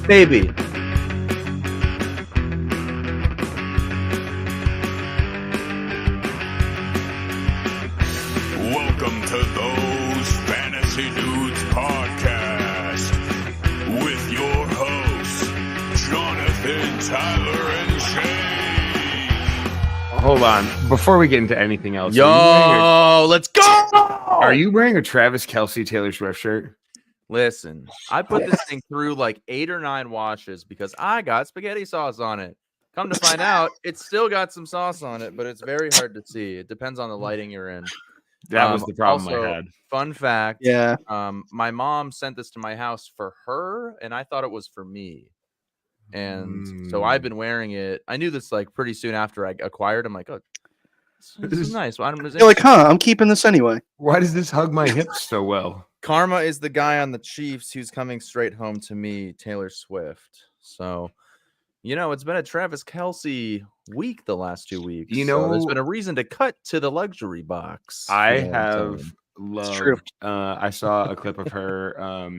Maybe. Welcome to Those Fantasy Dudes Podcast with your hosts, Jonathan, Tyler, and Shane. Hold on. Before we get into anything else. Let's go! Are you wearing a Travis Kelce Taylor Swift shirt? Listen, I put this thing through like 8 or 9 washes because I got spaghetti sauce on it. Come to find out, it's still got some sauce on it, but it's very hard to see. It depends on the lighting you're in. That was the problem also, I had. Fun fact. Yeah. My mom sent this to my house for her, and I thought it was for me. And so I've been wearing it. I knew this like pretty soon after I acquired. I'm like, oh, this is nice. Well, You're like, I'm keeping this anyway. Why does this hug my hips so well? Karma is the guy on the Chiefs who's coming straight home to me, Taylor Swift. So, it's been a Travis Kelce week the last 2 weeks. So there's been a reason to cut to the luxury box. I have loved. I saw a clip of her.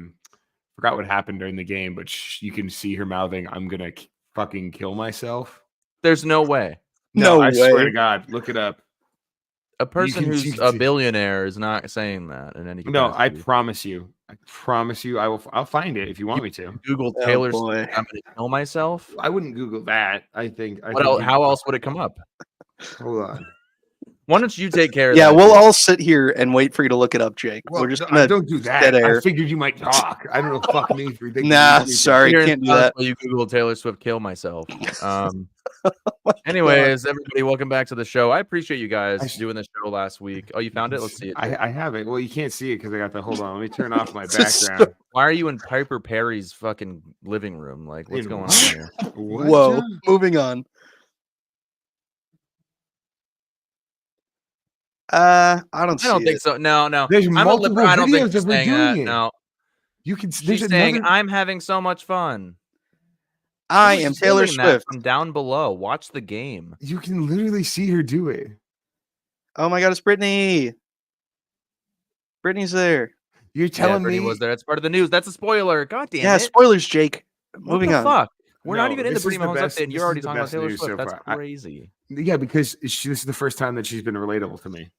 Forgot what happened during the game, but you can see her mouthing, "I'm gonna fucking kill myself." There's no way. No, I swear to God, look it up. A person who's a billionaire is not saying that in any capacity. No, I promise you. I'll find it if you want me to. Google Taylor Swift, I'm gonna kill myself. I wouldn't Google that. How else would it come up? Hold on. Why don't you take care of that? that? We'll all sit here and wait for you to look it up, Jake. Well, We're just gonna don't do that. I figured you might talk. I don't know. Fuck me. Nah, sorry, can't do that. You Google Taylor Swift kill myself. Anyways, everybody, welcome back to the show. I appreciate you guys doing the show last week. Oh, you found it? Let's see it. I have it. Well, you can't see it because I got the. Hold on, let me turn off my background. Why are you in Piper Perry's fucking living room? Like, what's going on here? Whoa, moving on. I don't think so. No. There's multiple I don't think videos she's of her saying doing that. it. No. She's saying, I'm having so much fun. I am Taylor Swift. From down below. Watch the game. You can literally see her do it. Oh my God, it's Brittany. Brittany's there. You're telling me Brittany was there. It's part of the news. That's a spoiler. God damn it. Yeah, spoilers, Jake. Moving on. Fuck? We're not even in the Brittany Mahomes update, and you're already talking about Taylor Swift. So that's crazy. Yeah, because this is the first time that she's been relatable to me.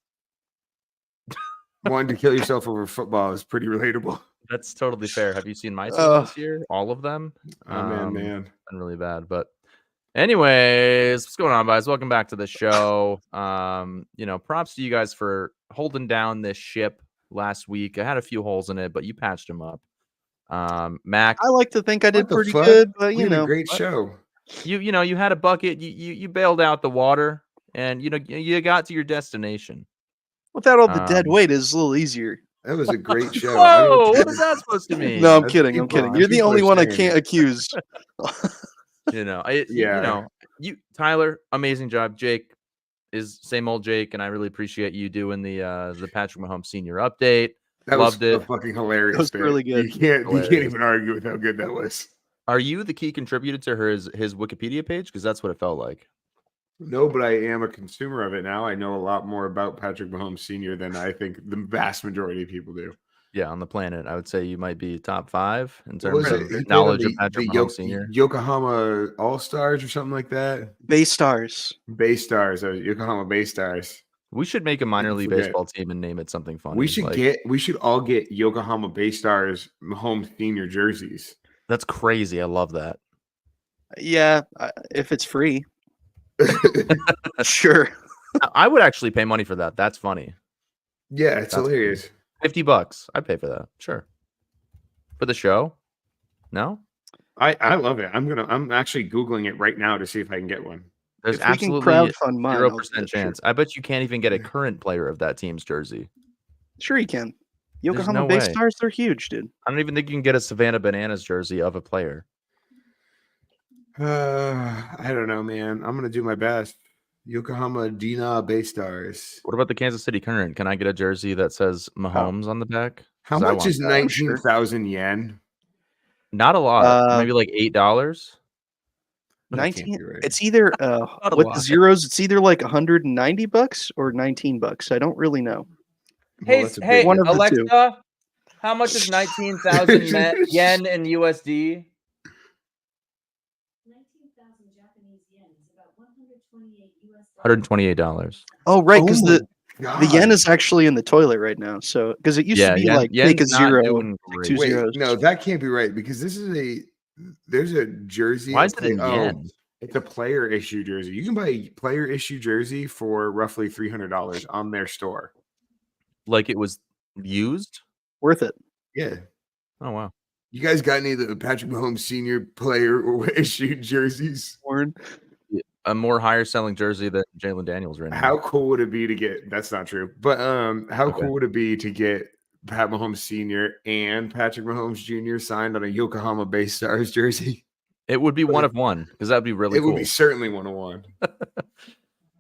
Wanting to kill yourself over football is pretty relatable. That's totally fair. Have you seen my team this year? All of them? Man. Been really bad. But anyways, what's going on, guys? Welcome back to the show. Props to you guys for holding down this ship last week. I had a few holes in it, but you patched them up. Mac, I like to think I did pretty good, but a great show. You had a bucket. You bailed out the water, and you got to your destination. Without all the dead weight, it's a little easier. That was a great show. Whoa, what is that supposed to mean? No, I'm kidding. You're the only one I can't accuse. Tyler, amazing job. Jake is same old Jake, and I really appreciate you doing the Patrick Mahomes senior update. Loved it. Fucking hilarious. That was really good. You can't even argue with how good that was. Are you the key contributor to his Wikipedia page? Because that's what it felt like. No, but I am a consumer of it now. I know a lot more about Patrick Mahomes Sr. than I think the vast majority of people do. Yeah, on the planet, I would say you might be top 5 in terms of knowledge of Patrick Mahomes Sr. Yokohama All-Stars or something like that? Bay Stars. Yokohama Bay Stars. We should make a minor league baseball team and name it something funny. We should all get Yokohama Bay Stars Mahomes Sr. jerseys. That's crazy. I love that. Yeah, if it's free. Sure. I would actually pay money for that. That's funny. Yeah, it's hilarious. $50. I'd pay for that. Sure. For the show? No? I love it. I'm actually Googling it right now to see if I can get one. There's absolutely 0% chance. I bet you can't even get a current player of that team's jersey. Sure you can. Yokohama Bay Stars, they're huge, dude. I don't even think you can get a Savannah Bananas jersey of a player. I don't know, man. I'm gonna do my best. Yokohama Dina Bay Stars. What about the Kansas City Current? Can I get a jersey that says Mahomes on the back? How much is 19,000 yen? Not a lot. Maybe like $8. 19. Right. It's either with the zeros. It's either like $190 or $19. I don't really know. Hey, Alexa, how much is 19,000 yen in USD? $128. Oh, right, because the God. yen is actually in the toilet right now. So because it used to be like take a yen's not 0, doing take great. 2 Wait, zeros. no, that can't be right because there's a jersey. Why is it in yen? It's a player issue jersey. You can buy a player issue jersey for roughly $300 on their store. Like it was used? Worth it. Yeah. Oh wow. You guys got any of the Patrick Mahomes senior player issued jerseys? A more higher selling jersey than Jalen Daniels right now. How cool would it be to get? That's not true. But how cool would it be to get Pat Mahomes Sr. and Patrick Mahomes Jr. signed on a Yokohama Bay Stars jersey? It would be one of one because that'd be really cool. It would be certainly one of one.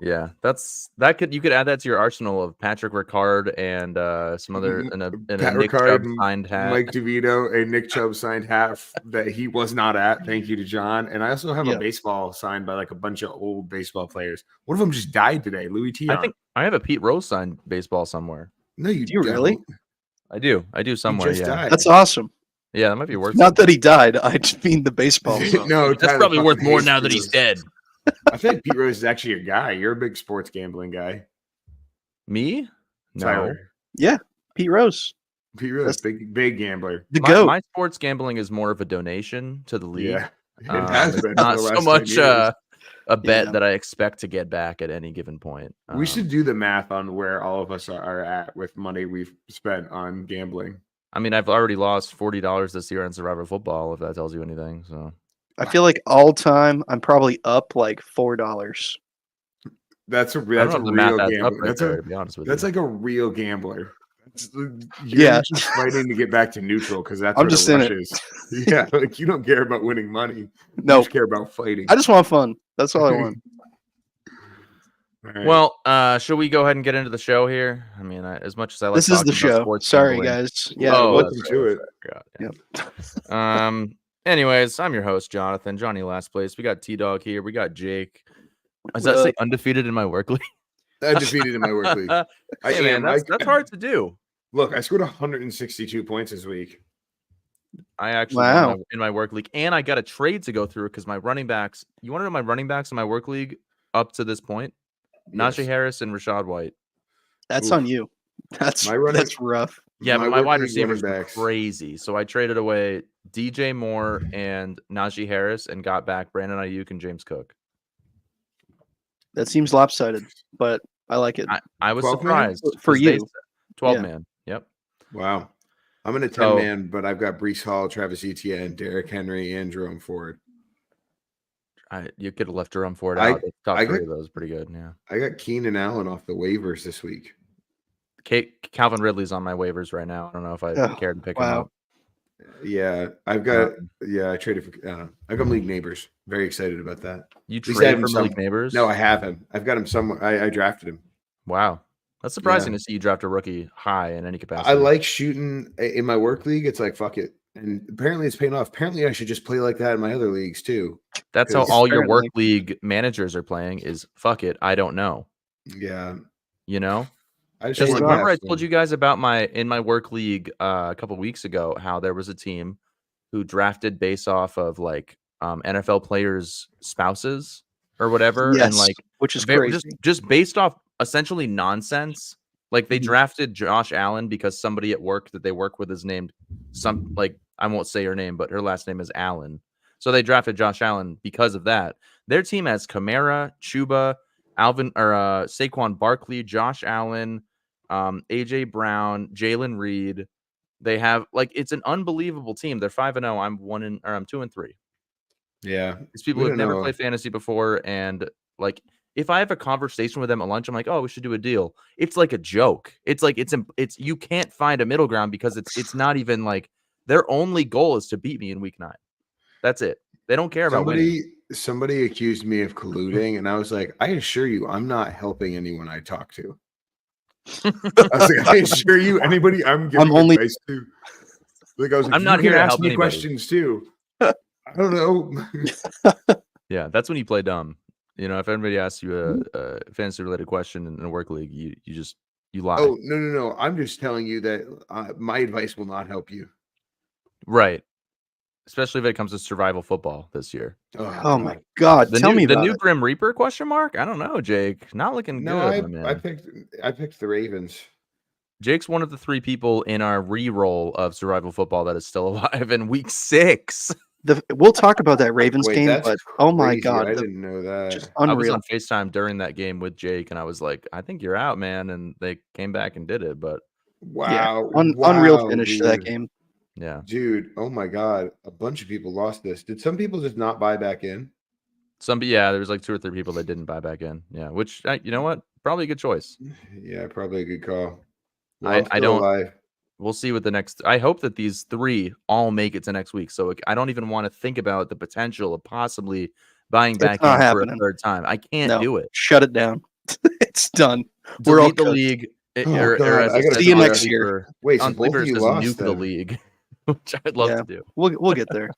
Yeah, you could add that to your arsenal of Patrick Ricard and some other in a Nick Chubb signed hat. Mike DeVito, a Nick Chubb signed hat that he was not at. Thank you to John. And I also have a baseball signed by like a bunch of old baseball players. One of them just died today, Louis Tion. I think I have a Pete Rose signed baseball somewhere. No, you do you really? I do somewhere. He just died. That's awesome. Yeah, that might be worth. Not that he died. I just mean the baseball. No, that's probably worth more now that he's dead. I feel like Pete Rose is actually your guy. You're a big sports gambling guy. Me? No. Tyler. Yeah, Pete Rose. Pete Rose, big gambler. My sports gambling is more of a donation to the league. Yeah, it has been not so much a bet that I expect to get back at any given point. We should do the math on where all of us are at with money we've spent on gambling. I mean, I've already lost $40 this year on Survivor Football, if that tells you anything. So I feel like all time I'm probably up like $4. That's a real gambler. That's like a real gambler. You're just fighting to get back to neutral because that's I'm just in it. Yeah, like you don't care about winning money. No, you just care about fighting. I just want fun. That's all I want. Right. Well, should we go ahead and get into the show here? I mean, as much as I like this is the show. sports Sorry, guys. Yeah, welcome to it. Yep. Anyways, I'm your host, Jonathan. Johnny last place. We got T-Dog here. We got Jake. Does that say undefeated in my work league? Undefeated in my work league. That's hard to do. Look, I scored 162 points this week. I actually in my work league, and I got a trade to go through because my running backs. You want to know my running backs in my work league up to this point? Najee Harris and Rashad White. That's on you. That's rough. Yeah, but my wide receivers were crazy. So I traded away DJ Moore and Najee Harris and got back Brandon Ayuk and James Cook. That seems lopsided, but I like it. I was surprised. For you. 12 man. Yep. Wow. I'm in a 10 man, but I've got Breece Hall, Travis Etienne, Derrick Henry, and Jerome Ford. You could have left Jerome Ford out. The top three of those pretty good. Yeah. I got Keenan Allen off the waivers this week. Calvin Ridley's on my waivers right now. I don't know if I cared to pick him up. Yeah, I've got. I traded for. I've got Malik Neighbors. Very excited about that. You traded for Malik Neighbors? No, I haven't. I've got him somewhere. I drafted him. Wow, that's surprising to see you draft a rookie high in any capacity. I like shooting in my work league. It's like fuck it, and apparently it's paying off. Apparently, I should just play like that in my other leagues too. That's how all your work league managers are playing. Is fuck it. I don't know. Yeah, you know. Remember I told you guys about in my work league a couple of weeks ago how there was a team who drafted based off of like NFL players' spouses or whatever, and like which is crazy. Just based off essentially nonsense. Like they drafted Josh Allen because somebody at work that they work with is named I won't say her name, but her last name is Allen. So they drafted Josh Allen because of that. Their team has Kamara, Chuba, Saquon Barkley, Josh Allen, AJ Brown, Jalen Reed. They have it's an unbelievable team. They're 5-0. I'm 2-3. Yeah, these people have never played fantasy before, and like if I have a conversation with them at lunch, I'm like, oh, we should do a deal. It's like a joke. It's like it's you can't find a middle ground because it's not even like their only goal is to beat me in week 9. That's it. They don't care about winning. Somebody accused me of colluding, and I was like, I assure you, I'm not helping anyone I talk to. I was like, I assure you, anybody I'm giving advice to. Like, I was like, I'm not here to help me questions too. I don't know. Yeah, that's when you play dumb. You know, if anybody asks you a fantasy related question in a work league, you lie. Oh no! I'm just telling you that my advice will not help you. Right. Especially if it comes to survival football this year. Oh my God! The Tell me the about new it. Grim Reaper question mark? I don't know, Jake. Not looking No, good, my I man. picked the Ravens. Jake's one of the 3 people in our re-roll of survival football that is still alive in week 6. We'll talk about that Ravens Wait, game, that's but oh my crazy. God, I didn't know that. just I was unreal. on FaceTime during that game with Jake, and I was like, I think you're out, man. And they came back and did it. But Wow, Unreal wow, finish dude. to that game. yeah, Dude, oh my God. A bunch of people lost this. Did some people just not buy back in? there was like 2 or 3 people that didn't buy back in. Yeah, which you know what? Probably a good choice. Yeah, probably a good call. Well, I I'm still don't. alive. We'll see what the next. I hope that these 3 all make it to next week. So I don't even want to think about the potential of possibly buying back It's not in for a happening. 3rd time. I can't No, do it. shut it down. It's done. We're all Delete the cooked. league. Oh, God, as I it gotta says see you on next Sleeper- year. Wait, so on both Sleeper, of it you says lost nuke the then. league, which I'd love to do. We'll get there.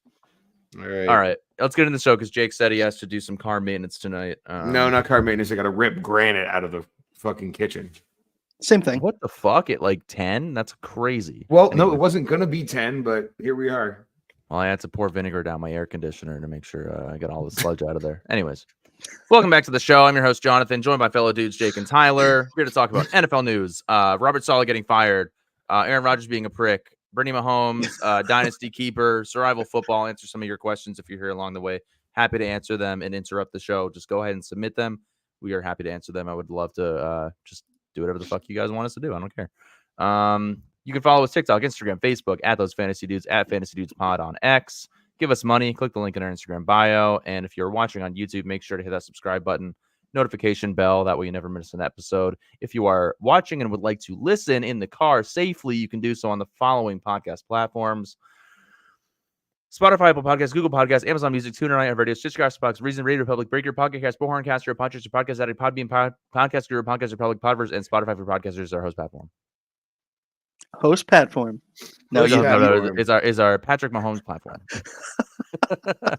All right. All right, let's get into the show because Jake said he has to do some car maintenance tonight. No, not car maintenance. I got to rip granite out of the fucking kitchen. Same thing. What the fuck? At like 10? That's crazy. Well, no, Anyway. it wasn't going to be 10, but here we are. Well, I had to pour vinegar down my air conditioner to make sure I got all the sludge out of there. Anyways, welcome back to the show. I'm your host, Jonathan, joined by fellow dudes, Jake and Tyler. Here to talk about NFL news. Robert Saleh getting fired. Aaron Rodgers being a prick. Brittany Mahomes, Dynasty Keeper, survival football. Answer some of your questions if you're here along the way. Happy to answer them and interrupt the show. Just go ahead and submit them. We are happy to answer them. I would love to just do whatever the fuck you guys want us to do. I don't care. You can follow us TikTok, Instagram, Facebook, at Those Fantasy Dudes, at Fantasy Dudes Pod on X. Give us money. Click the link in our Instagram bio. And if you're watching on YouTube, make sure to hit that subscribe button, notification bell. That way you never miss an episode. If you are watching and would like to listen in the car safely, you can do so on the following podcast platforms: Spotify, Apple Podcasts, Google Podcasts, Amazon Music, TuneIn, iHeartRadio, Stitcher, Castbox, Reason, Radio Republic, Breaker, Pocket Cast, Bullhorn, Caster, Podchaser, Podcast Addict, Podbean, Podcast Guru, Podcast Republic, Podverse, and Spotify for Podcasters is our host platform. Host platform. No, Host platform. is our Patrick Mahomes platform.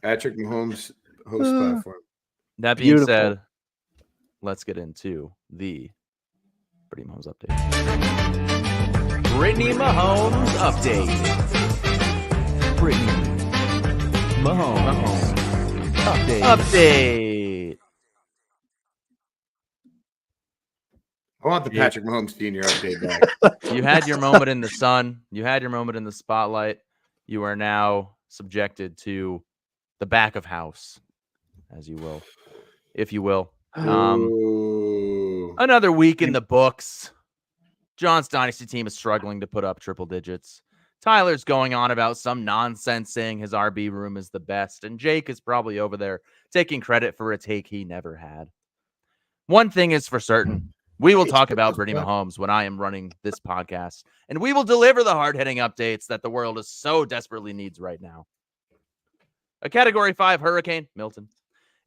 Patrick Mahomes host platform. That being Beautiful. said, let's get into the Brittany Mahomes update. Brittany Mahomes update. Brittany Mahomes Update. I want the Patrick Mahomes Sr. update back. You had your moment in the sun. You had your moment in the spotlight. You are now subjected to the back of house, as you will, if you will. Ooh. Another week in the books. John's Dynasty team is struggling to put up triple digits. Tyler's going on about some nonsense saying his RB room is the best. And Jake is probably over there taking credit for a take he never had. One thing is for certain. We will talk about Brittany Mahomes when I am running this podcast. And we will deliver the hard-hitting updates that the world is so desperately needs right now. A Category 5 hurricane, Milton,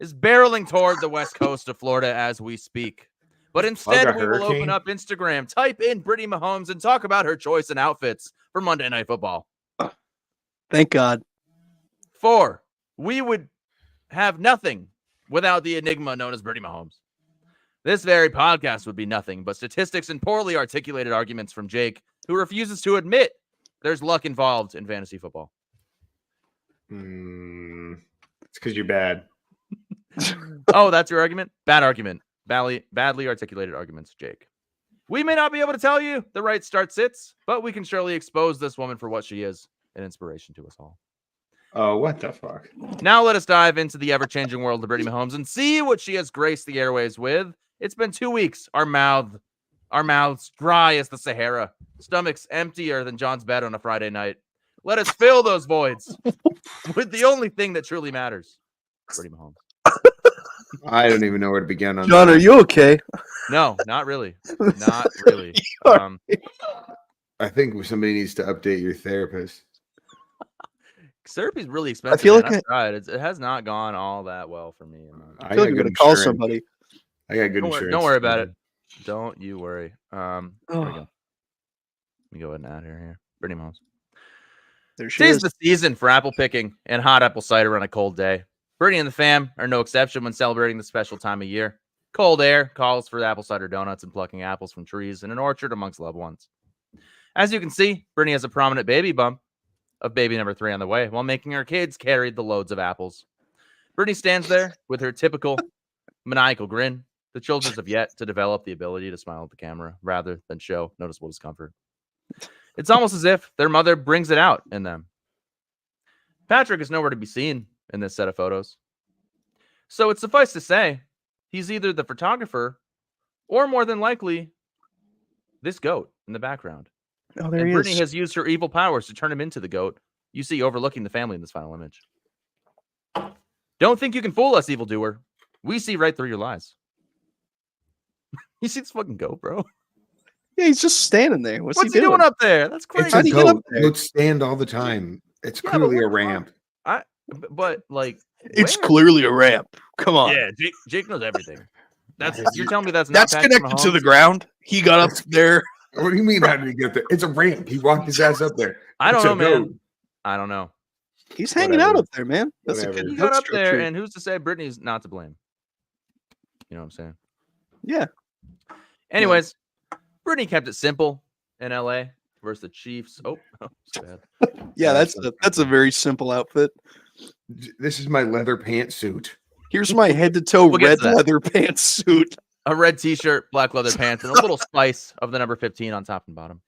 is barreling toward the west coast of Florida as we speak. But instead, we will open up Instagram, type in Brittany Mahomes, and talk about her choice in outfits for Monday Night Football. Thank God. 4, we would have nothing without the enigma known as Brittany Mahomes. This very podcast would be nothing but statistics and poorly articulated arguments from Jake, who refuses to admit there's luck involved in fantasy football. It's because you're bad. Oh, that's your argument? Bad argument. Badly articulated arguments, Jake. We may not be able to tell you the right start sits, but we can surely expose this woman for what she is, an inspiration to us all. Oh, what the fuck? Now let us dive into the ever-changing world of Brittany Mahomes and see what she has graced the airways with. It's been 2 weeks. Our mouths dry as the Sahara. Stomachs emptier than John's bed on a Friday night. Let us fill those voids with the only thing that truly matters. Brittany Mahomes. I don't even know where to begin on John, that. are you okay? No, not really. Not really. I think somebody needs to update your therapist. Therapy's really expensive. I feel like I've tried. It has not gone all that well for me. I feel like you're going to call somebody. I got good insurance. Don't worry about it. Don't you worry. There we go. Let me go ahead and add her here. Brittany Mahomes. There she Tis is. the season for apple picking and hot apple cider on a cold day. Brittany and the fam are no exception when celebrating the special time of year. Cold air calls for apple cider donuts and plucking apples from trees in an orchard amongst loved ones. As you can see, Brittany has a prominent baby bump of baby number 3 on the way while making her kids carry the loads of apples. Brittany stands there with her typical maniacal grin. The children have yet to develop the ability to smile at the camera rather than show noticeable discomfort. It's almost as if their mother brings it out in them. Patrick is nowhere to be seen in this set of photos. So it's suffice to say, he's either the photographer or more than likely this goat in the background. Oh, there and he Brittany is. has used her evil powers to turn him into the goat you see overlooking the family in this final image. Don't think you can fool us, evildoer. We see right through your lies. You see this fucking goat, bro? Yeah, he's just standing there. What's he doing up there? That's crazy. It's a goat. Goats stand all the time. It's clearly a ramp. But like, it's clearly a ramp. Come on. Yeah, Jake knows everything. You're telling me that's connected to the ground. He got up there. What do you mean? How did he get there? It's a ramp. He walked his ass up there. I don't know, man. I don't know. He's hanging out up there, man. That's a good. He got up there, and who's to say Brittany's not to blame? You know what I'm saying? Yeah. Anyways, Brittany kept it simple in LA versus the Chiefs. Oh, bad. Yeah, that's a very simple outfit. This is my leather pantsuit. Here's my head to toe red leather pantsuit. A red t-shirt, black leather pants, and a little spice of the number 15 on top and bottom.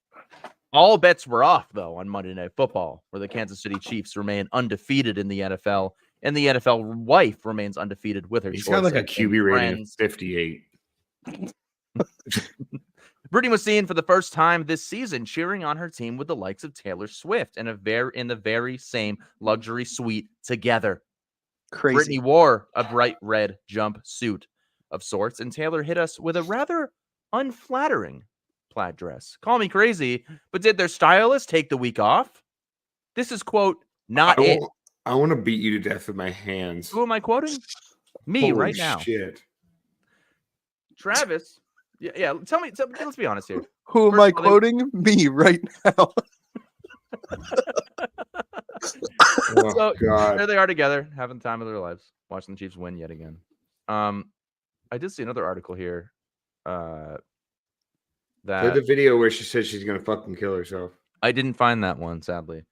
All bets were off, though, on Monday Night Football, where the Kansas City Chiefs remain undefeated in the NFL, and the NFL wife remains undefeated with her. He's got like a QB rating of 58. Brittany was seen for the first time this season cheering on her team with the likes of Taylor Swift in the very same luxury suite together. Crazy. Brittany wore a bright red jumpsuit of sorts, and Taylor hit us with a rather unflattering plaid dress. Call me crazy, but did their stylist take the week off? This is, quote, not it. I want to beat you to death with my hands. Who am I quoting? Me. Holy right now. Shit. Travis. Yeah. Tell me. Let's be honest here. Who am I quoting? Me right now. So there they are together, having the time of their lives, watching the Chiefs win yet again. I did see another article here. That the video where she said she's gonna fucking kill herself. I didn't find that one, sadly.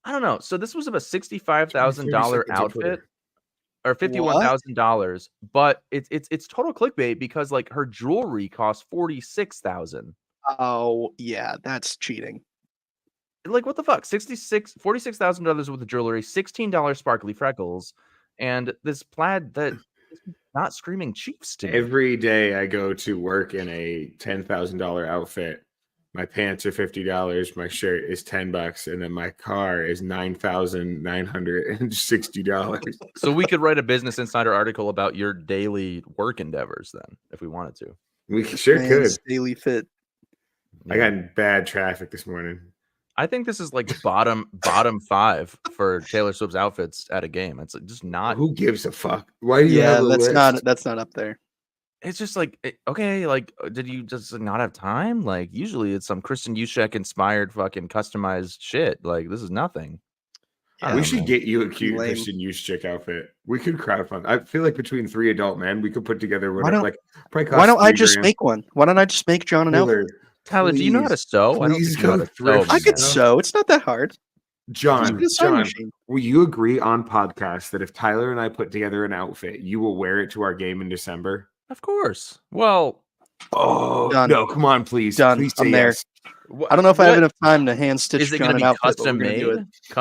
I don't know. So this was of a $65,000 outfit, or $51,000, but it's total clickbait because like her jewelry cost $46,000. Oh yeah, that's cheating. Like what the fuck? $46,000 worth of jewelry, $16 sparkly freckles, and this plaid that is not screaming Chiefs to me. Every day I go to work in a $10,000 outfit. My pants are $50, my shirt is $10, and then my car is $9,960. So we could write a Business Insider article about your daily work endeavors then, if we wanted to. We sure could. Daily fit. I got bad traffic this morning. I think this is like bottom 5 for Taylor Swift's outfits at a game. It's just not. Who gives a fuck? Why do you have a list? That's not up there. It's just like, okay, like, did you just not have time? Like, usually it's some Kristen Juszczyk inspired fucking customized shit. Like, this is nothing. Yeah, we should get you a cute Kristen Juszczyk outfit. We could crowdfund. I feel like between 3 adult men, we could put together whatever. Why don't I just make one? Why don't I just make John an outfit? Tyler, do you know how to sew? I don't think you know how to sew. I could sew. It's not that hard. John, will you agree on podcast that if Tyler and I put together an outfit, you will wear it to our game in December? Of course. Well, no, come on, please. Done. Please I'm say there. yes. I don't know if I have enough time to hand stitch. Is it going to be custom made?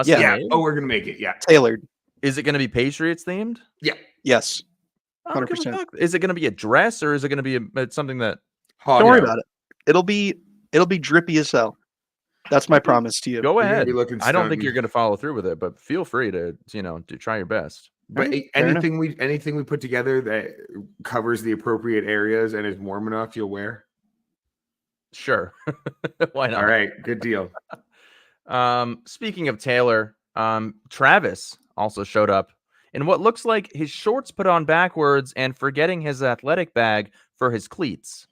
Yeah. Oh, we're going to make it. Yeah. Tailored. Is it going to be Patriots themed? Yeah. Yes. 100%. Is it going to be a dress or is it going to be something that? Don't worry about it. It'll be drippy as hell. That's my promise to you. Go ahead. I don't think you're going to follow through with it, but feel free to try your best. But anything we put together that covers the appropriate areas and is warm enough, you'll wear. Sure. Why not? All right. Good deal. Speaking of Taylor, Travis also showed up in what looks like his shorts put on backwards and forgetting his athletic bag for his cleats.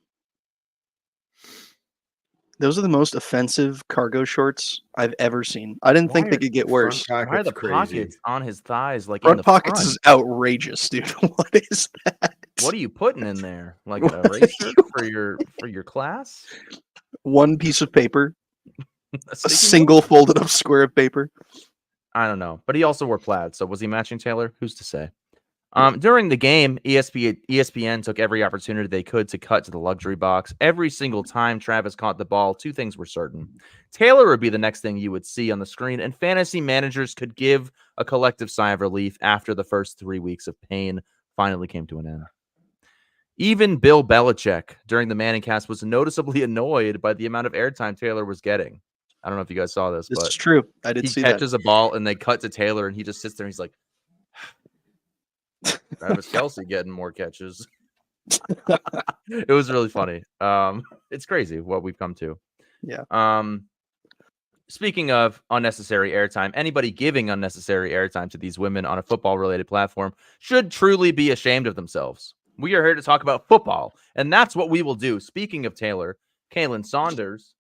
Those are the most offensive cargo shorts I've ever seen. I didn't think they could get worse. Why are the pockets on his thighs like front pockets is outrageous, dude. What is that? What are you putting in there? Like an eraser for your class? One piece of paper. A single folded up square of paper. I don't know. But he also wore plaid. So was he matching Taylor? Who's to say? During the game, ESPN took every opportunity they could to cut to the luxury box. Every single time Travis caught the ball, two things were certain. Taylor would be the next thing you would see on the screen, and fantasy managers could give a collective sigh of relief after the first 3 weeks of pain finally came to an end. Even Bill Belichick during the Manning cast was noticeably annoyed by the amount of airtime Taylor was getting. I don't know if you guys saw this, This but is true. I did see that. He catches a ball and they cut to Taylor and he just sits there and he's like, Travis Kelce getting more catches. It was really funny. It's crazy what we've come to. Yeah. Speaking of unnecessary airtime, anybody giving unnecessary airtime to these women on a football-related platform should truly be ashamed of themselves. We are here to talk about football, and that's what we will do. Speaking of Taylor, Kaylin Saunders.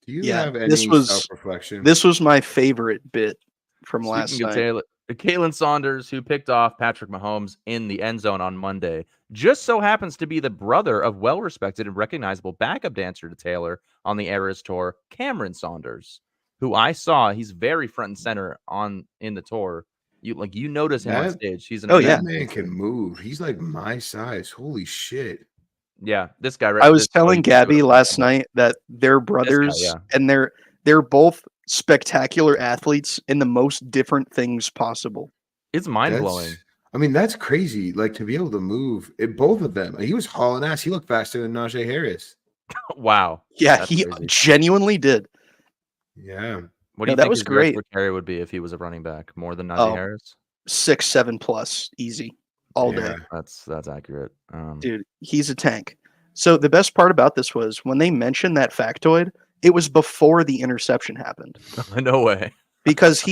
Do you have any self-reflection? This was my favorite bit from last night. Taylor, Kaylin Saunders, who picked off Patrick Mahomes in the end zone on Monday, just so happens to be the brother of well-respected and recognizable backup dancer to Taylor on the Eras Tour, Cameron Saunders, who I saw. He's very front and center in the tour. You notice him on stage. He's that man can move. He's like my size. Holy shit. Yeah, this guy. I was telling Gabby last night that they're brothers, and they're both spectacular athletes in the most different things possible. It's mind-blowing. I mean, that's crazy. Like, to be able to move, both of them. He was hauling ass. He looked faster than Najee Harris. Wow. Yeah, that's he crazy. Genuinely did. Yeah. What do you think his great carry would be if he was a running back? More than Najee Harris? 6-7 plus, easy, all day. That's accurate. Dude, he's a tank. So the best part about this was when they mentioned that factoid, it was before the interception happened. No way. Because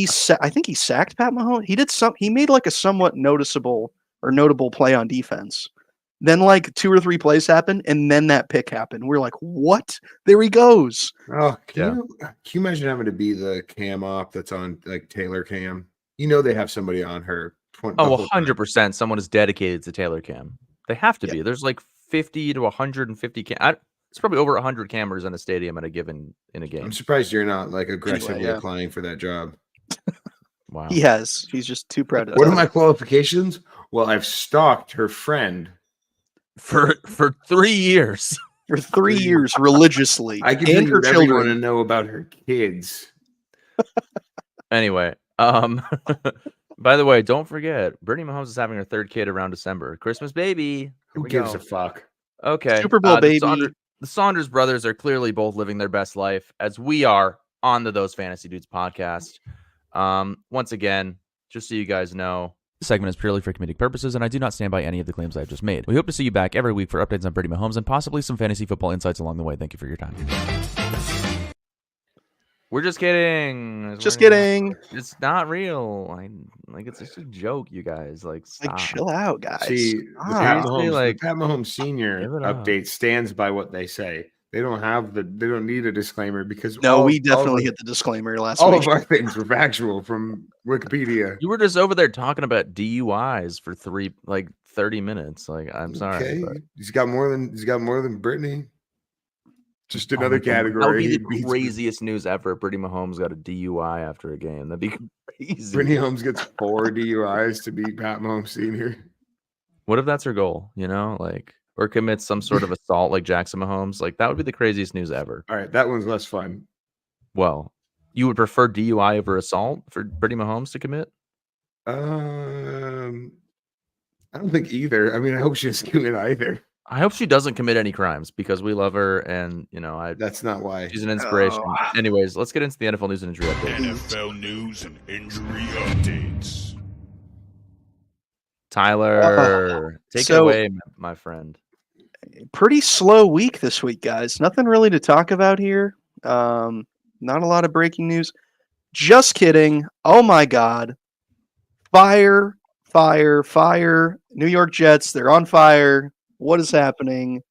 I think he sacked Pat Mahomes. He made like a somewhat notable play on defense. Then like 2 or 3 plays happened, and then that pick happened. We're like, what? There he goes. Oh, can you imagine having to be the cam op that's on like Taylor Cam? You know they have somebody on her. 100%. Someone is dedicated to Taylor Cam. They have to be. There's like 50 to 150 it's probably over 100 cameras in a stadium in a game. I'm surprised you're not like aggressively applying for that job. Wow. He has. He's just too proud of What are my qualifications? Well, I've stalked her friend for 3 years. For 3 years religiously. I can tell you everything want to know about her kids. Anyway, by the way, don't forget, Brittany Mahomes is having her 3rd kid around December. Christmas baby. Who gives a fuck? Okay. Super Bowl baby. The Saunders brothers are clearly both living their best life, as we are on the Those Fantasy Dudes podcast. Once again, just so you guys know, this segment is purely for comedic purposes, and I do not stand by any of the claims I've just made. We hope to see you back every week for updates on Brittany Mahomes and possibly some fantasy football insights along the way. Thank you for your time. We're just kidding. Just kidding. It's not real. It's just a joke, you guys. Stop. Chill out, guys. See, the Pat Mahomes Senior update stands by what they say. They don't need a disclaimer because we definitely hit the disclaimer last week. All of our things were factual from Wikipedia. You were just over there talking about DUIs for 30 minutes. I'm sorry. Okay. He's got more than Brittany. Just another category. That would be the craziest news ever. Brittany Mahomes got a DUI after a game. That'd be crazy. Brittany Mahomes gets 4 DUIs to beat Pat Mahomes Sr. What if that's her goal? Or commits some sort of assault like Jackson Mahomes? That would be the craziest news ever. All right, that one's less fun. Well, you would prefer DUI over assault for Brittany Mahomes to commit? I don't think either. I mean, I hope she doesn't commit either. I hope she doesn't commit any crimes because we love her, and that's not why she's an inspiration. Anyways, let's get into the NFL news and injury updates. NFL news and injury updates. Tyler, take it away, my friend. Pretty slow week this week, guys. Nothing really to talk about here. Not a lot of breaking news. Just kidding. Oh my God. Fire. New York Jets, they're on fire. What is happening?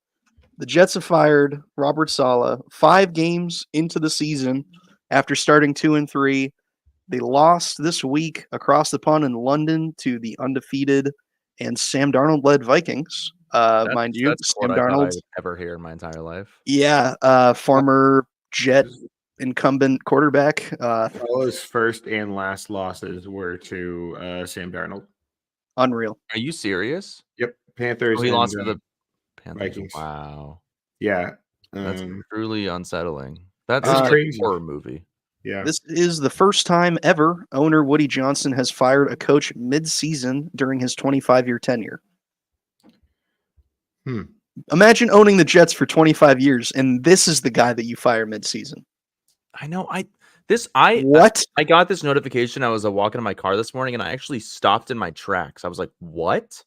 The Jets have fired Robert Saleh 5 games into the season after starting 2-3. They lost this week across the pond in London to the undefeated and Sam Darnold-led Vikings. Mind you, Sam Darnold. I'd ever hear in my entire life. Yeah, former Jet incumbent quarterback. All his first and last losses were to Sam Darnold. Unreal. Are you serious? Yep, Panthers Oh, he and lost to the Panthers. Vikings. Wow. Yeah, That's truly unsettling. That's it's like crazy. a horror movie. Yeah, This is the first time ever owner Woody Johnson has fired a coach mid-season during his 25-year tenure. Imagine owning the Jets for 25 years, and this is the guy that you fire mid-season. I know. I got this notification. I was walking in my car this morning, and I actually stopped in my tracks. I was like, "What?"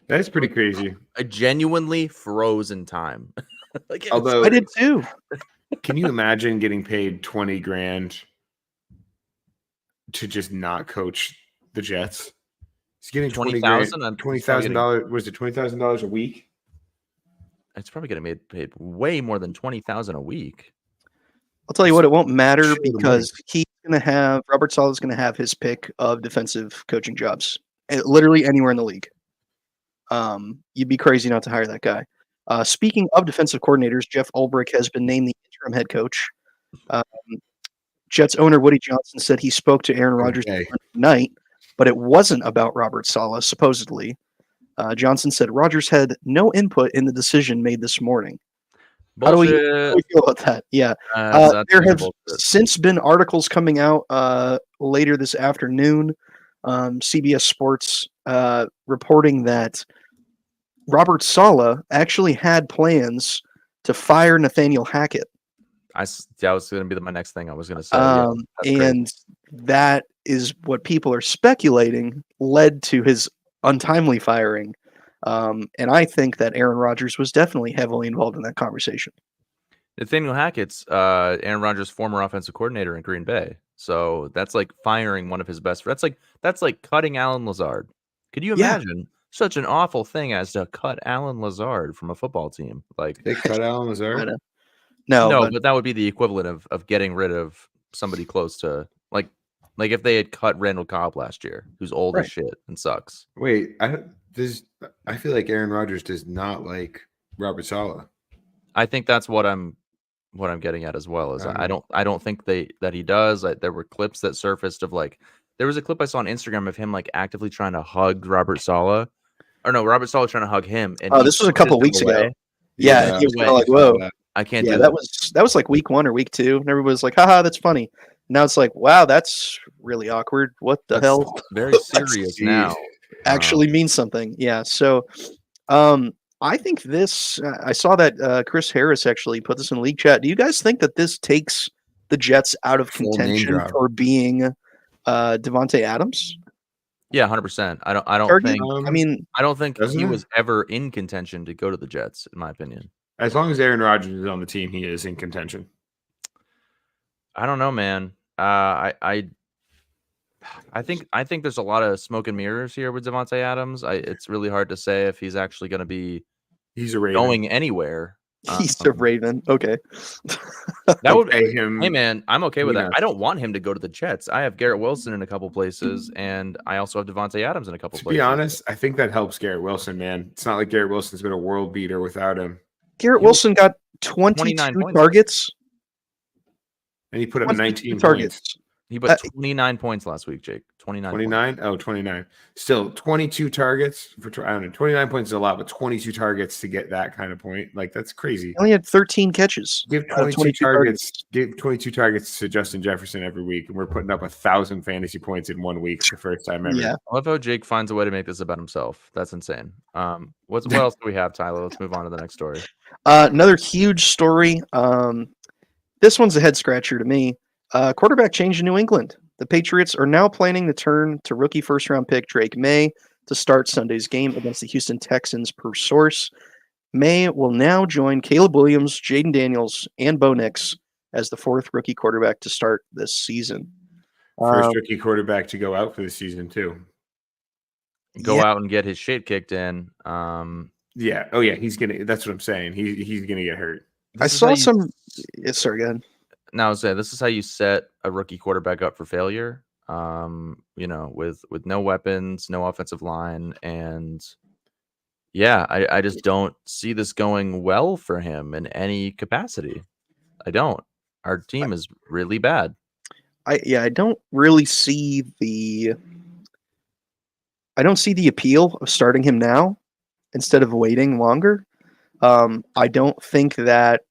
that's pretty crazy. I genuinely froze in time. Like, Although I did too. Can you imagine getting paid $20,000 to just not coach the Jets? He's getting $20,000. $20,000. Was it $20,000 a week? It's probably going to be paid way more than $20,000 a week. I'll tell you what, it won't matter Shit of because he's going to have Robert Saleh's going to have his pick of defensive coaching jobs, literally anywhere in the league. You'd be crazy not to hire that guy. Speaking of defensive coordinators, Jeff Ulbrich has been named the interim head coach. Jets owner Woody Johnson said he spoke to Aaron Rodgers tonight, but it wasn't about Robert Saleh, supposedly. Johnson said Rodgers had no input in the decision made this morning. How do we feel about that? Yeah. There have since been articles coming out later this afternoon, CBS Sports reporting that Robert Saleh actually had plans to fire Nathaniel Hackett. That was going to be my next thing I was going to say. And that is what people are speculating led to his untimely firing. And I think that Aaron Rodgers was definitely heavily involved in that conversation. Nathaniel Hackett's Aaron Rodgers' former offensive coordinator in Green Bay. So that's like firing one of his best friends. That's like cutting Alan Lazard. Could you imagine such an awful thing as to cut Alan Lazard from a football team? Like, they cut Alan Lazard? No, but that would be the equivalent of getting rid of somebody close to like if they had cut Randall Cobb last year, who's old as shit and sucks. Wait, I feel like Aaron Rodgers does not like Robert Saleh. I think that's what I'm getting at as well. Is I don't think that he does. There were clips that surfaced of there was a clip I saw on Instagram of him actively trying to hug Robert Saleh, or no, Robert Saleh trying to hug him. And this was a couple weeks ago. Yeah, he was kind of like, "Whoa, I can't do that." That was like week 1 or week 2, and everybody was like, "Haha, that's funny." Now it's like, "Wow, that's really awkward. What the hell?" Very serious now. Actually means something. Yeah. So, I think this. I saw that Chris Harris actually put this in league chat. Do you guys think that this takes the Jets out of contention for being Devontae Adams? Yeah, 100%. I don't think. I don't think he was ever in contention to go to the Jets, in my opinion. As long as Aaron Rodgers is on the team, he is in contention. I don't know, man. I think there's a lot of smoke and mirrors here with Devontae Adams. It's really hard to say if he's actually going to be. He's a Raven. Going anywhere. He's a Raven. Okay. That would pay him. Hey man, I'm okay with that. I don't want him to go to the Jets. I have Garrett Wilson in a couple places, and I also have Devontae Adams in a couple places. To be honest, I think that helps Garrett Wilson, man. It's not like Garrett Wilson's been a world beater without him. Garrett Wilson got 22 targets. And he put up 19 targets. Points. He put 29 points last week, Jake. 29? Oh, 29. Still, 22 targets. I don't know. 29 points is a lot, but 22 targets to get that kind of point. That's crazy. He only had 13 catches. Give 22 targets. Give 22 targets to Justin Jefferson every week, and we're putting up 1,000 fantasy points in 1 week for the first time ever. Yeah. I love how Jake finds a way to make this about himself. That's insane. What else do we have, Tyler? Let's move on to the next story. Another huge story. This one's a head scratcher to me. Quarterback change in New England. The Patriots are now planning to turn to rookie first-round pick Drake May to start Sunday's game against the Houston Texans, per source. May will now join Caleb Williams, Jaden Daniels, and Bo Nix as the 4th rookie quarterback to start this season. First rookie quarterback to go out for the season, too. Go out and get his shit kicked in. Yeah. Oh, yeah. That's what I'm saying. He's going to get hurt. I saw some. Sorry, go ahead. Now, this is how you set a rookie quarterback up for failure. With no weapons, no offensive line, and I just don't see this going well for him in any capacity. I don't. Our team is really bad. I don't really see the. I don't see the appeal of starting him now instead of waiting longer. I don't think that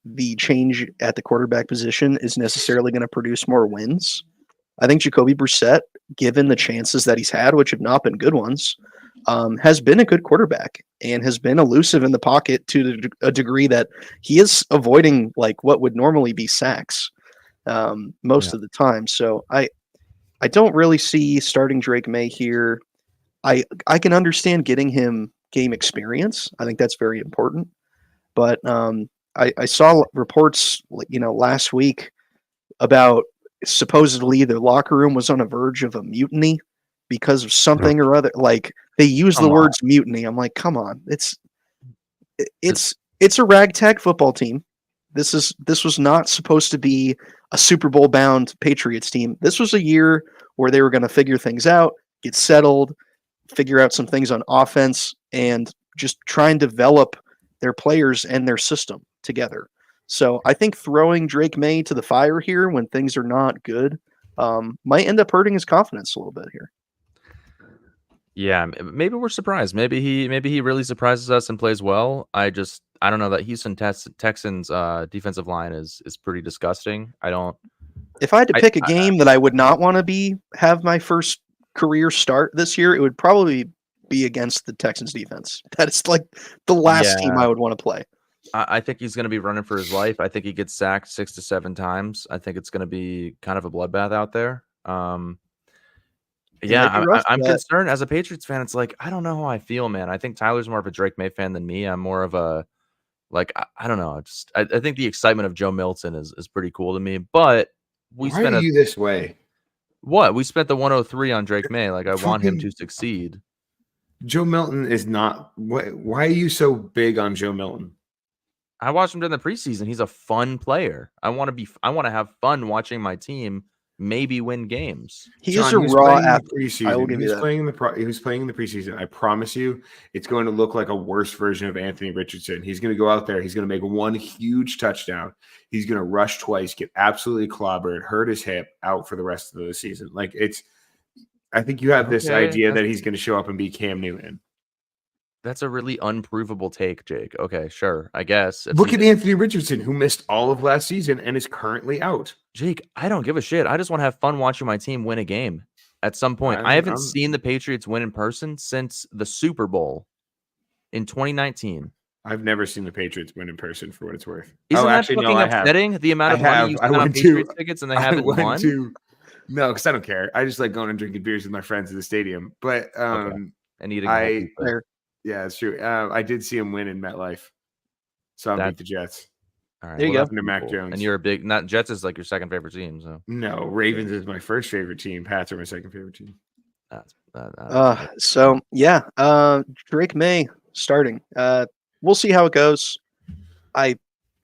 the change at the quarterback position is necessarily going to produce more wins. I think Jacoby Brissett, given the chances that he's had, which have not been good ones, has been a good quarterback and has been elusive in the pocket to a degree that he is avoiding like what would normally be sacks most of the time. So I don't really see starting Drake May here. I can understand getting him game experience. I think that's very important. But I saw reports, last week about supposedly the locker room was on a verge of a mutiny because of something or other. Like they use the words mutiny. I'm like, come on, it's a ragtag football team. This was not supposed to be a Super Bowl bound Patriots team. This was a year where they were going to figure things out, get settled, figure out some things on offense, and just try and develop their players and their system together. So I think throwing Drake May to the fire here when things are not good might end up hurting his confidence a little bit here. Yeah, maybe we're surprised. Maybe he really surprises us and plays well. I don't know. That Houston Texans defensive line is pretty disgusting. If I had to pick a game that I would not want to have my first career start this year, it would probably be against the Texans defense. That is like the last team I would want to play. I think he's going to be running for his life. I think he gets sacked 6 to 7 times. I think it's going to be kind of a bloodbath out there. I'm concerned as a Patriots fan. It's like, I don't know how I feel, man. I think Tyler's more of a Drake May fan than me. I'm more of a, I don't know. I think the excitement of Joe Milton is pretty cool to me, but why are you this way? What? We spent the 103 on Drake May. Like, I want him to succeed. Joe Milton is not. Why are you so big on Joe Milton? I watched him during the preseason. He's a fun player. I want to have fun watching my team maybe win games. He is a raw athlete. He was playing in the preseason. I promise you, it's going to look like a worse version of Anthony Richardson. He's going to go out there. He's going to make one huge touchdown. He's going to rush twice, get absolutely clobbered, hurt his hip, out for the rest of the season. I think you have this idea that he's going to show up and be Cam Newton. That's a really unprovable take, Jake. Okay, sure. I guess. Look at Anthony Richardson, who missed all of last season and is currently out. Jake, I don't give a shit. I just want to have fun watching my team win a game at some point. I haven't seen the Patriots win in person since the Super Bowl in 2019. I've never seen the Patriots win in person, for what it's worth. Isn't that fucking upsetting? The amount of money you spend on Patriots tickets and they haven't won? No, because I don't care. I just like going and drinking beers with my friends at the stadium. But and eating. Yeah, it's true. I did see him win in MetLife, so I beat the Jets. All right, there you go. To Mac Jones, and you're a big. Not Jets is like your second favorite team. So no, Ravens is my first favorite team. Pats are my second favorite team. Drake May starting. We'll see how it goes.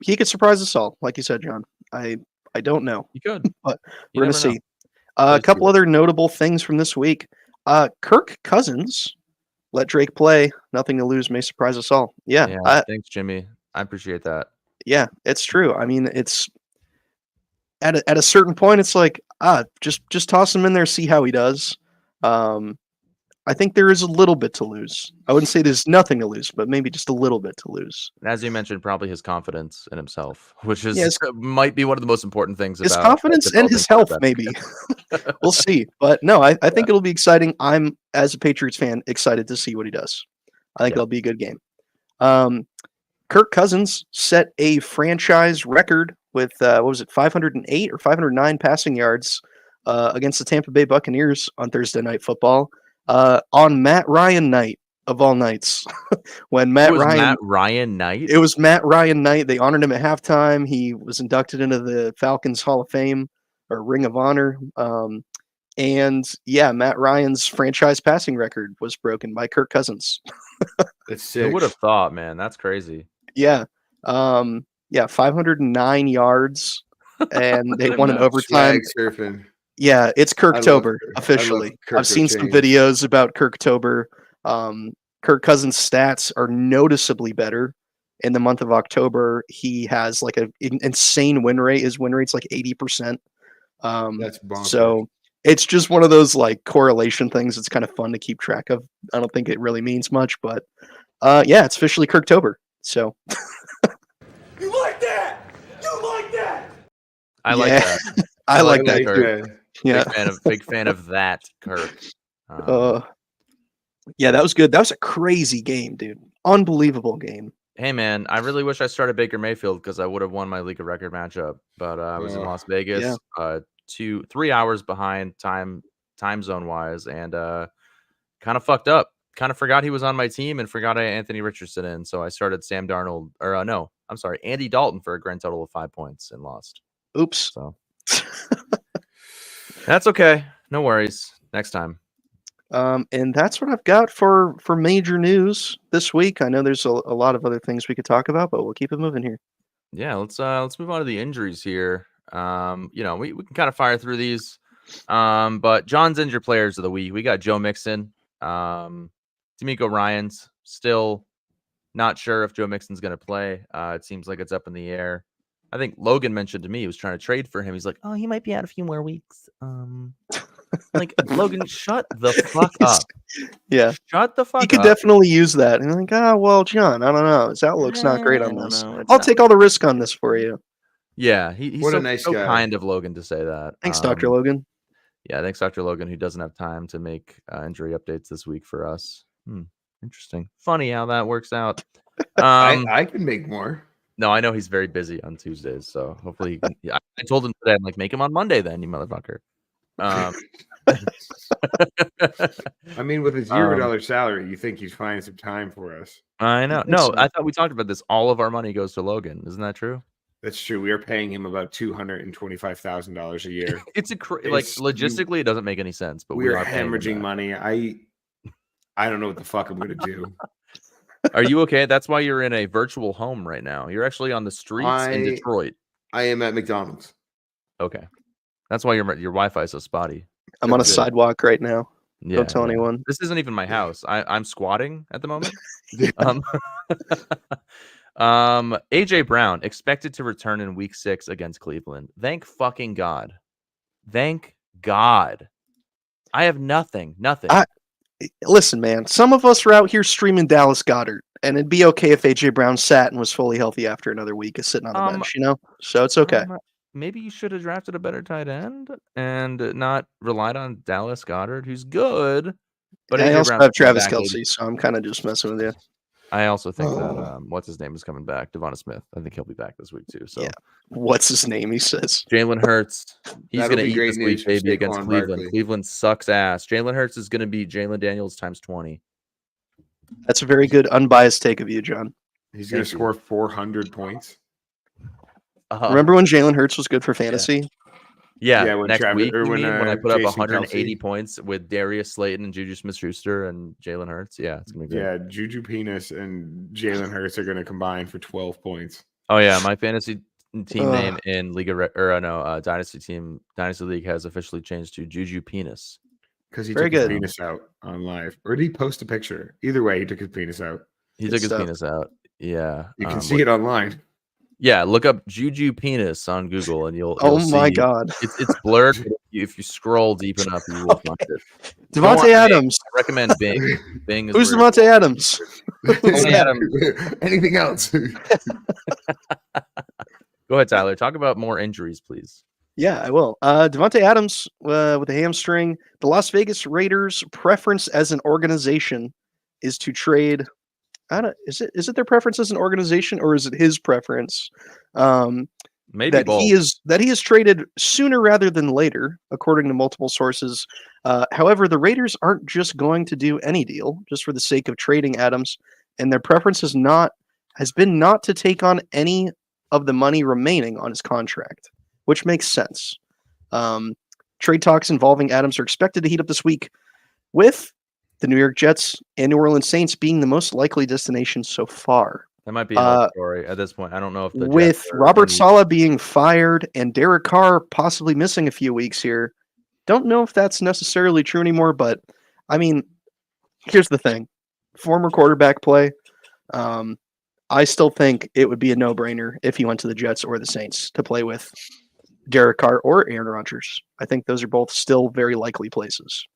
He could surprise us all, like you said, John. I don't know. You could, but we're gonna see. A couple other notable things from this week. Kirk Cousins let Drake play. Nothing to lose may surprise us all. Yeah. Thanks, Jimmy. I appreciate that. Yeah, it's true. I mean, it's at a certain point, it's like just toss him in there, see how he does. I think there is a little bit to lose. I wouldn't say there's nothing to lose, but maybe just a little bit to lose. As you mentioned, probably his confidence in himself, which is might be one of the most important things. His confidence and his health, maybe. We'll see. But no, I think it'll be exciting. I'm, as a Patriots fan, excited to see what he does. I think it'll be a good game. Kirk Cousins set a franchise record with 508 or 509 passing yards against the Tampa Bay Buccaneers on Thursday Night Football. On Matt Ryan night of all nights, when Matt Ryan night. It was Matt Ryan night. They honored him at halftime. He was inducted into the Falcons Hall of Fame or Ring of Honor. Matt Ryan's franchise passing record was broken by Kirk Cousins. That's sick. Who would have thought, man? That's crazy. Yeah. 509 yards, and they won in overtime. Surfing. Yeah, it's Kirktober officially. I've seen some videos about Kirktober. Kirk Cousins' stats are noticeably better in the month of October. He has like an insane win rate. His win rate's like 80%. That's bonkers. So It's just one of those like correlation things. It's kind of fun to keep track of. I don't think it really means much, but yeah, it's officially Kirktober. So You like that? You like that? I like Yeah. that. I like that. like Kirk. that. Yeah. Big fan of that, Kirk. Yeah, that was good. That was a crazy game, dude. Unbelievable game. Hey man, I really wish I started Baker Mayfield because I would have won my league of record matchup. But I was in Las Vegas, 3 hours behind time zone wise, and kind of fucked up. Kind of forgot he was on my team and forgot I had Anthony Richardson in. So I started Sam Darnold, or no, I'm sorry, Andy Dalton for a grand total of 5 points and lost. Oops. So that's okay. No worries. Next time. And that's what I've got for major news this week. I know there's a lot of other things we could talk about, but we'll keep it moving here. Yeah, let's move on to the injuries here. We can kind of fire through these. But John's injured players of the week. We got Joe Mixon. D'Amico Ryans still not sure if Joe Mixon's gonna play. It seems like it's up in the air. I think Logan mentioned to me he was trying to trade for him. He's like, oh, he might be out a few more weeks. Like, Logan, shut the fuck up. Yeah. Shut the fuck You up. could definitely use that. And like, well, John, I don't know. His outlook's not great on this. I'll take all the risk on this for you. Yeah, he's What a so, nice so guy. kind of Logan to say that. Thanks, Dr. Logan. Yeah, thanks, Dr. Logan, who doesn't have time to make injury updates this week for us. Interesting. Funny how that works out. I can make more. No, I know he's very busy on Tuesdays, so hopefully he can. Yeah, I told him today, I'm like, make him on Monday then, you motherfucker. I mean, with a $0 salary, you think he's finding some time for us. I know. No, I thought we talked about this. All of our money goes to Logan. Isn't that true? That's true. We are paying him about $225,000 a year. It's logistically, it doesn't make any sense. But we are paying him hemorrhaging that. money. I don't know what the fuck I'm gonna do. Are you okay? That's why you're in a virtual home right now. You're actually on the streets in Detroit. I am at McDonald's. Okay, that's why your Wi-Fi is so spotty. I'm on a sidewalk right now. Yeah, Don't tell anyone. This isn't even my house. I'm squatting at the moment. AJ Brown expected to return in week 6 against Cleveland. Thank fucking God. Thank God. I have nothing. Listen, man, some of us are out here streaming Dallas Goedert, and it'd be okay if AJ Brown sat and was fully healthy after another week of sitting on the bench, So it's okay. Maybe you should have drafted a better tight end and not relied on Dallas Goedert, who's good. But I AJ also Brown's have Travis back, Kelce, so I'm kind of just messing with you. I also think that what's his name is coming back, Devonta Smith. I think he'll be back this week too. So yeah. What's his name? He says Jalen Hurts. He's going to eat this news week, for baby, against Saquon Cleveland. Barkley. Cleveland sucks ass. Jalen Hurts is going to beat Jalen Daniels times 20. that's a very good unbiased take of you, John. He's going to score 400 points. Remember when Jalen Hurts was good for fantasy? Yeah, when next Travis- week, or you when, mean, when I put up Jason 180 Kelce. points with Darius Slayton and Juju Smith-Schuster and Jalen Hurts. Yeah, it's going to be great. Yeah, Juju Penis and Jalen Hurts are going to combine for 12 points. Oh, yeah, my fantasy team name in Dynasty League has officially changed to Juju Penis. Because he Very took his good. penis out on live. Or did he post a picture? Either way, he took his penis out. He Good took his stuff. penis out. Yeah. You can see it online. Yeah, look up Juju Penis on Google and you'll Oh my see. God. It's blurred. But if you scroll deep enough, you will find it. Devontae Adams. I recommend Bing. Bing is Who's where- Devontae Adams? Anything else? Go ahead, Tyler. Talk about more injuries, please. Yeah, I will. Devontae Adams with a hamstring. The Las Vegas Raiders' preference as an organization is to trade. Is it their preference as an organization, or is it his preference? Maybe that both. he is traded sooner rather than later, according to multiple sources. However, the Raiders aren't just going to do any deal just for the sake of trading Adams, and their preference has been not to take on any of the money remaining on his contract, which makes sense. Trade talks involving Adams are expected to heat up this week, with the New York Jets and New Orleans Saints being the most likely destination so far. That might be another story at this point. I don't know if the With Jets are Robert any- Saleh being fired and Derek Carr possibly missing a few weeks here, don't know if that's necessarily true anymore. But I mean, here's the thing: former quarterback play. I still think it would be a no-brainer if he went to the Jets or the Saints to play with Derek Carr or Aaron Rodgers. I think those are both still very likely places.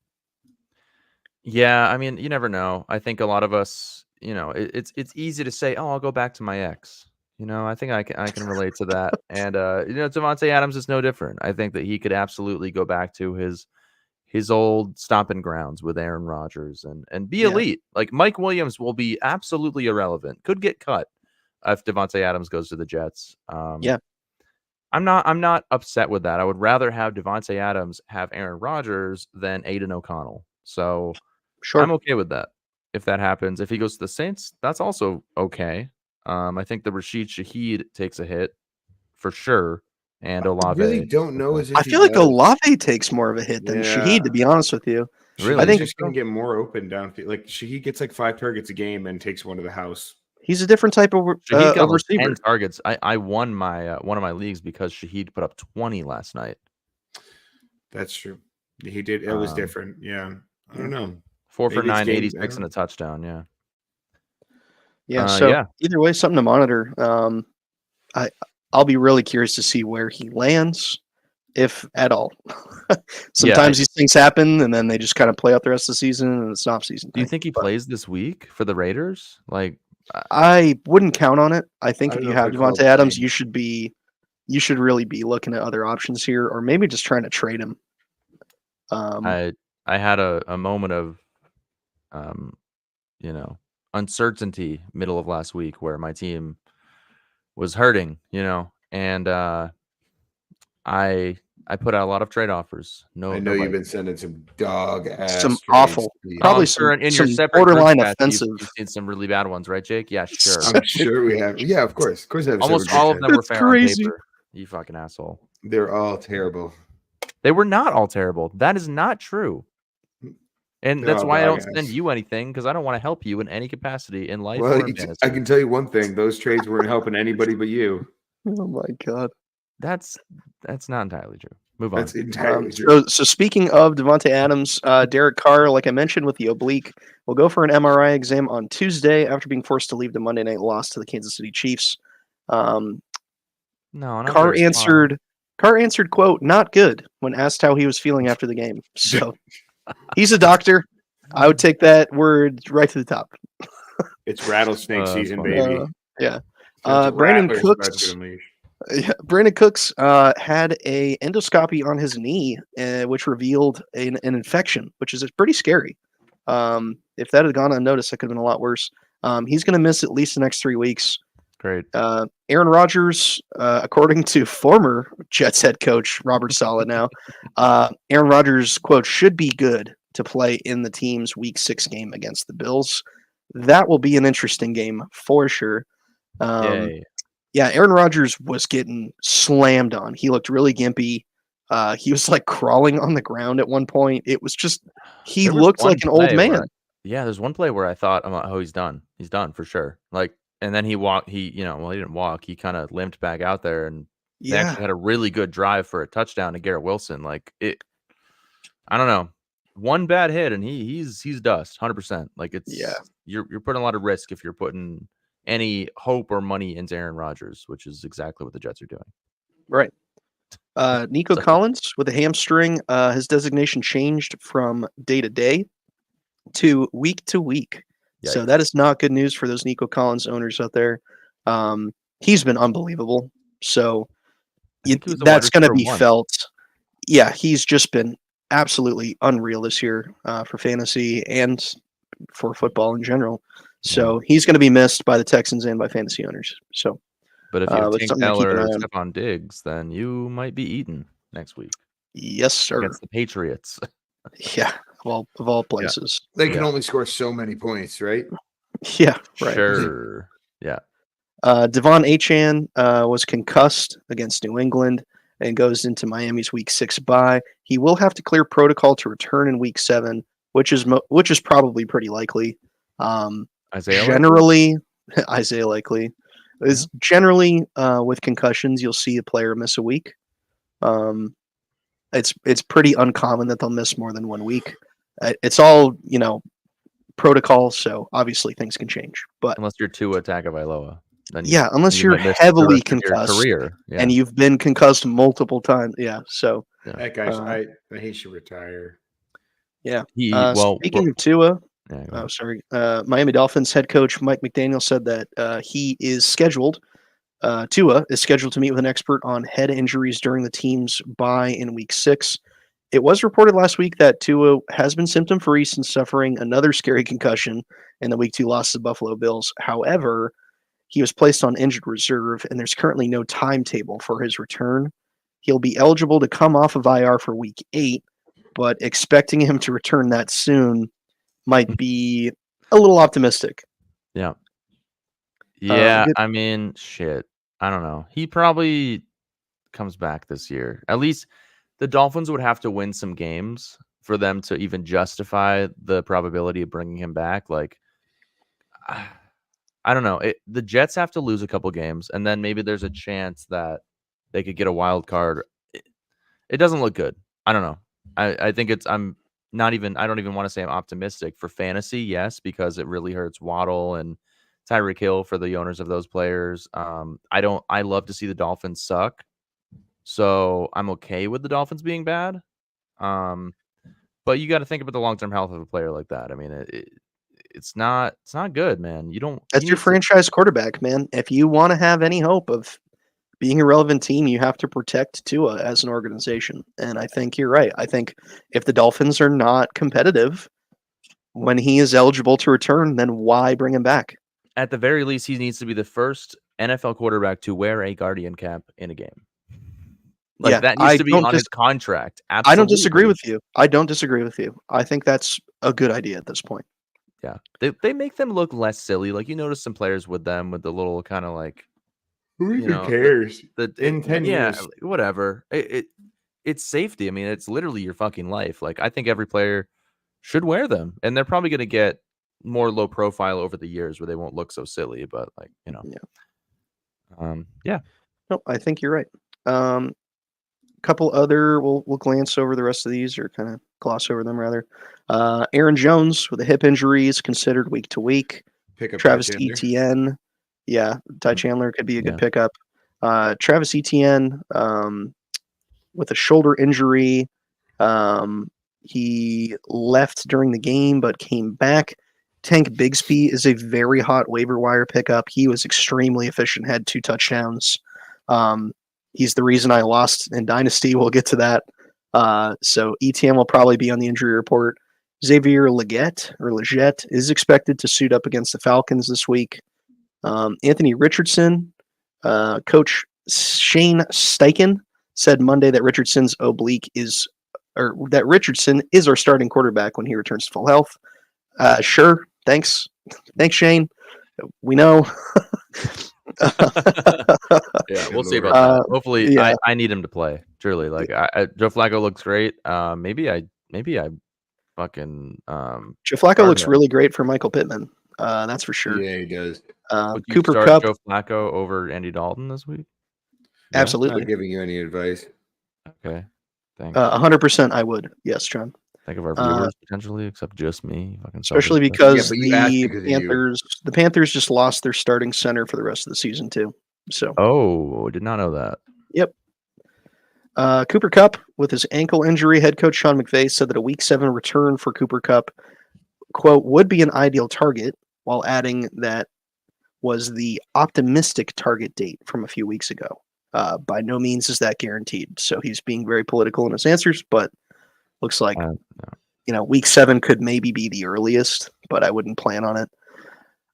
Yeah, I mean, you never know. I think a lot of us, it's easy to say, "Oh, I'll go back to my ex." I think I can relate to that. And Devontae Adams is no different. I think that he could absolutely go back to his old stomping grounds with Aaron Rodgers and be elite. Like Mike Williams will be absolutely irrelevant. Could get cut if Devontae Adams goes to the Jets. Yeah. I'm not upset with that. I would rather have Devontae Adams have Aaron Rodgers than Aiden O'Connell. So Sure. I'm okay with that. If that happens, if he goes to the Saints, that's also okay. I think the Rashid Shaheed takes a hit for sure, and I Olave. really don't know as if I he feel like does. Olave takes more of a hit than Shaheed, to be honest with you. Really? I I think- think just going to get more open downfield. Like he gets like 5 targets a game and takes one to the house. He's a different type of Shaheed got like receiver. 10 targets. I won my one of my leagues because Shaheed put up 20 last night. That's true. He did. It was different. Yeah. I don't know. 4 for Maybe it's 9, game- 86 and a touchdown. Yeah. Yeah. Uh, So yeah. either way, something to monitor. I'll be really curious to see where he lands, if at all. Sometimes these things happen, and then they just kind of play out the rest of the season, and it's an off-season. Do you think he plays this week for the Raiders? Like, I wouldn't count on it. I think I if don't you know if have I'd call it Devontae Adams, playing. you should really be looking at other options here, or maybe just trying to trade him. I had a moment of, uncertainty middle of last week where my team was hurting, and I put out a lot of trade offers. No, I know nobody. you've been sending some dog ass. Some trades awful, to me. probably I'm sure in your some separate borderline group chats, offensive. You've seen some really bad ones, right, Jake? Yeah, sure. I'm sure we have. Yeah, of course. Of course, I have. Almost separate all group of them were That's fair on crazy. paper. You fucking asshole. chats. They're all terrible. They were not all terrible. That is not true. And They're that's all why I dog don't send ass. you anything, because I don't want to help you in any capacity in life Well, or in fantasy. I can tell you one thing: those trades weren't helping anybody but you. Oh my god. That's not entirely true. Move on. That's entirely true. So speaking of Devontae Adams, Derek Carr, like I mentioned with the oblique, will go for an MRI exam on Tuesday after being forced to leave the Monday night loss to the Kansas City Chiefs. No, not Carr very fun. answered, quote, "Not good," when asked how he was feeling after the game. So he's a doctor. I would take that word right to the top. It's rattlesnake season, funny. baby. Yeah. It's Brandon rattlers Cooks. about to unleash. Yeah, Brandon Cooks had a endoscopy on his knee, which revealed an infection, which is pretty scary. If that had gone unnoticed, that could have been a lot worse. He's going to miss at least the next 3 weeks. Great. Aaron Rodgers, according to former Jets head coach Robert Saleh now, Aaron Rodgers, quote, should be good to play in the team's Week 6 game against the Bills. That will be an interesting game for sure. Yay. Yeah, Aaron Rodgers was getting slammed on. He looked really gimpy. He was like crawling on the ground at one point. It was just, he There was looked one like an old play where man. there's one play where I thought, oh, he's done. He's done for sure. Like, and then he walked. He didn't walk. He kind of limped back out there, and they Yeah, actually had a really good drive for a touchdown to Garrett Wilson. Like it, I don't know. One bad hit and he's dust, 100%. Like it's you're putting a lot of risk if you're putting any hope or money into Aaron Rodgers, which is exactly what the Jets are doing. right. Nico So- Collins with a hamstring, his designation changed from day to day to week. So Yikes. that is not good news for those Nico Collins owners out there. He's been unbelievable. So I think he was a that's wide going to receiver be one. felt. Yeah, he's just been absolutely unreal this year for fantasy and for football in general. So he's going to be missed by the Texans and by fantasy owners. So, But if you have but Tank something to keep Dell an or eye on. Stephon Diggs, then you might be eaten next week Yes, sir. against the Patriots. Yeah, of all places. They can Yeah. only score so many points, right? Yeah, right. Sure. Yeah. Devon Achane was concussed against New England and goes into Miami's Week 6 bye. He will have to clear protocol to return in Week 7, which is probably pretty likely. Isaiah. Generally, Isaiah likely is generally with concussions, you'll see a player miss a week. It's pretty uncommon that they'll miss more than 1 week. It's all protocol, so obviously things can change. But Unless you're Tua Tagovailoa. then Yeah, unless you you're might miss the heavily rest of your concussed career. Yeah. and you've been concussed multiple times. Yeah. So, That guy, he should retire. yeah. Well, Speaking of Tua, yeah, go oh, ahead. sorry. Miami Dolphins head coach Mike McDaniel said that he is scheduled. Tua is scheduled to meet with an expert on head injuries during the team's bye in Week 6. It was reported last week that Tua has been symptom-free since suffering another scary concussion in the Week 2 loss to the Buffalo Bills. However, he was placed on injured reserve, and there's currently no timetable for his return. He'll be eligible to come off of IR for Week 8, but expecting him to return that soon might be a little optimistic. Yeah. Yeah, Good- I mean, shit. I don't know. He probably comes back this year. At least the Dolphins would have to win some games for them to even justify the probability of bringing him back. Like, I don't know. The Jets have to lose a couple games, and then maybe there's a chance that they could get a wild card. It doesn't look good. I don't know. I think I'm not even. I don't even want to say I'm optimistic for fantasy. Yes, because it really hurts Waddle and Tyreek Hill for the owners of those players. I love to see the Dolphins suck, so I'm okay with the Dolphins being bad. But you got to think about the long term health of a player like that. I mean, it's not good, man. You don't. That's he your needs to- franchise quarterback, man. If you want to have any hope of being a relevant team, you have to protect Tua as an organization. And I think you're right. I think if the Dolphins are not competitive when he is eligible to return, then why bring him back? At the very least, he needs to be the first NFL quarterback to wear a Guardian cap in a game. Like Yeah, that needs to be on his contract. Absolutely. I don't disagree with you. I don't disagree with you. I think that's a good idea at this point. Yeah, they make them look less silly. Like you notice some players with them with the little kind of like Who you even know cares? In 10 yeah, years. whatever. It's safety. I mean, it's literally your fucking life. Like I think every player should wear them, and they're probably going to get more low profile over the years where they won't look so silly. But like yeah. No, I think you're right. Couple other, we'll glance over the rest of these or kind of gloss over them rather. Aaron Jones with a hip injury is considered week to week. Pick up Travis Ty Chandler. Etienne, yeah, Ty Chandler could be a good Yeah. pickup. Travis Etienne with a shoulder injury. He left during the game but came back. Tank Bigsby is a very hot waiver wire pickup. He was extremely efficient, had 2 touchdowns. He's the reason I lost in Dynasty. We'll get to that. So ETN will probably be on the injury report. Xavier Legette is expected to suit up against the Falcons this week. Anthony Richardson, Coach Shane Steichen said Monday that Richardson is our starting quarterback when he returns to full health. Sure, thanks, Shane. We know. Yeah, we'll see about that. Hopefully, yeah. I need him to play. Truly, like Joe Flacco looks great. Maybe I fucking Joe Flacco looks really great for Michael Pittman. That's for sure. Yeah, he does. Would you Cooper start Kupp, Joe Flacco over Andy Dalton this week? absolutely. Not giving you any advice. Okay, thanks. 100% I would. Yes, John. Think of our viewers potentially, except just me. Fucking Especially selfish. because but you asked the because of you. Panthers just lost their starting center for the rest of the season too. So Oh, did not know that. yep. Cooper Kupp with his ankle injury, head coach Sean McVay said that a Week 7 return for Cooper Kupp, quote, would be an ideal target, while adding that was the optimistic target date from a few weeks ago. By no means is that guaranteed. So he's being very political in his answers, but looks like Week 7 could maybe be the earliest, but I wouldn't plan on it.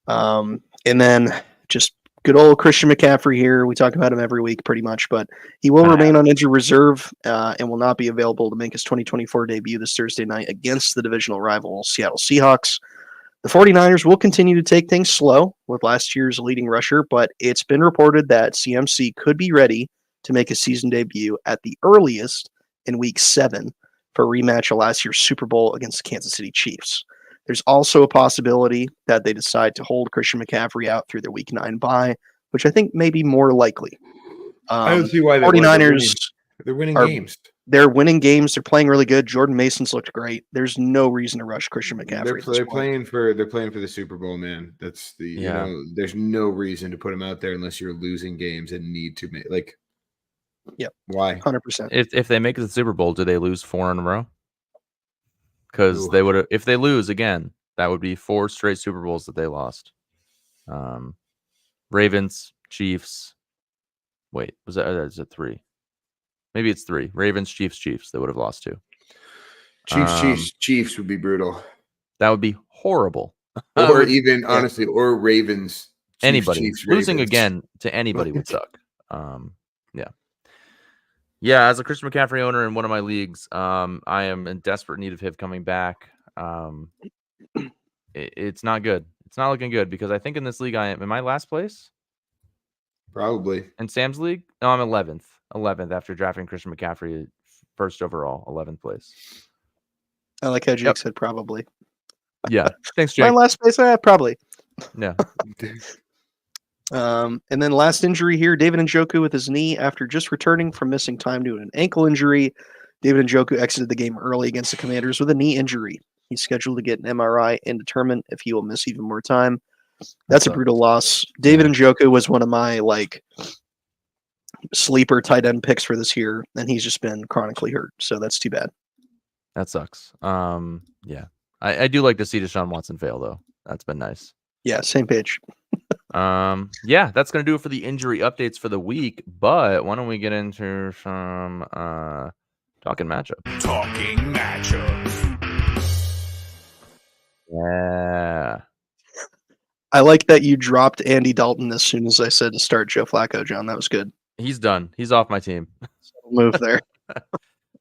And then just good old Christian McCaffrey here. We talk about him every week pretty much, but he will remain on injured reserve and will not be available to make his 2024 debut this Thursday night against the divisional rival Seattle Seahawks. The 49ers will continue to take things slow with last year's leading rusher, but it's been reported that CMC could be ready to make his season debut at the earliest in Week 7 for a rematch of last year's Super Bowl against the Kansas City Chiefs. There's also a possibility that they decide to hold Christian McCaffrey out through their Week 9 bye, which I think may be more likely. I don't see why they 49ers They're winning are games. they're winning games. They're playing really good. Jordan Mason's looked great. There's no reason to rush Christian McCaffrey. They're, at this they're point. playing for the Super Bowl, man. That's the Yeah. there's no reason to put him out there unless you're losing games and need to make Yep. why? 100%. If they make it to the Super Bowl, do they lose 4 in a row? Because Ooh. they would, if they lose again, that would be 4 straight Super Bowls that they lost. Ravens, Chiefs. Wait, is it 3? Maybe it's 3. Ravens, Chiefs. They would have lost 2. Chiefs would be brutal. That would be horrible. Or even honestly, or Ravens. Anybody Chiefs, losing Ravens. again to anybody would suck. Yeah. As a Christian McCaffrey owner in one of my leagues, I am in desperate need of him coming back. It's not good. It's not looking good because I think in this league am I last place Probably. in Sam's league? No, I'm 11th after drafting Christian McCaffrey first overall, 11th place. I like how Jake said probably. Yeah, thanks, My Jake. last place, probably. Yeah. And then last injury here, David Njoku with his knee after just returning from missing time due to an ankle injury. David Njoku exited the game early against the Commanders with a knee injury. He's scheduled to get an MRI and determine if he will miss even more time. That's a brutal loss. David Njoku was one of my sleeper tight end picks for this year, and he's just been chronically hurt. So that's too bad. That sucks. Yeah. I do like to see Deshaun Watson fail though. That's been nice. Yeah, same page. Yeah, that's gonna do it for the injury updates for the week. But why don't we get into some talking matchups? Talking matchups. Yeah. I like that you dropped Andy Dalton as soon as I said to start Joe Flacco, John. That was good. He's done. He's off my team. Move there.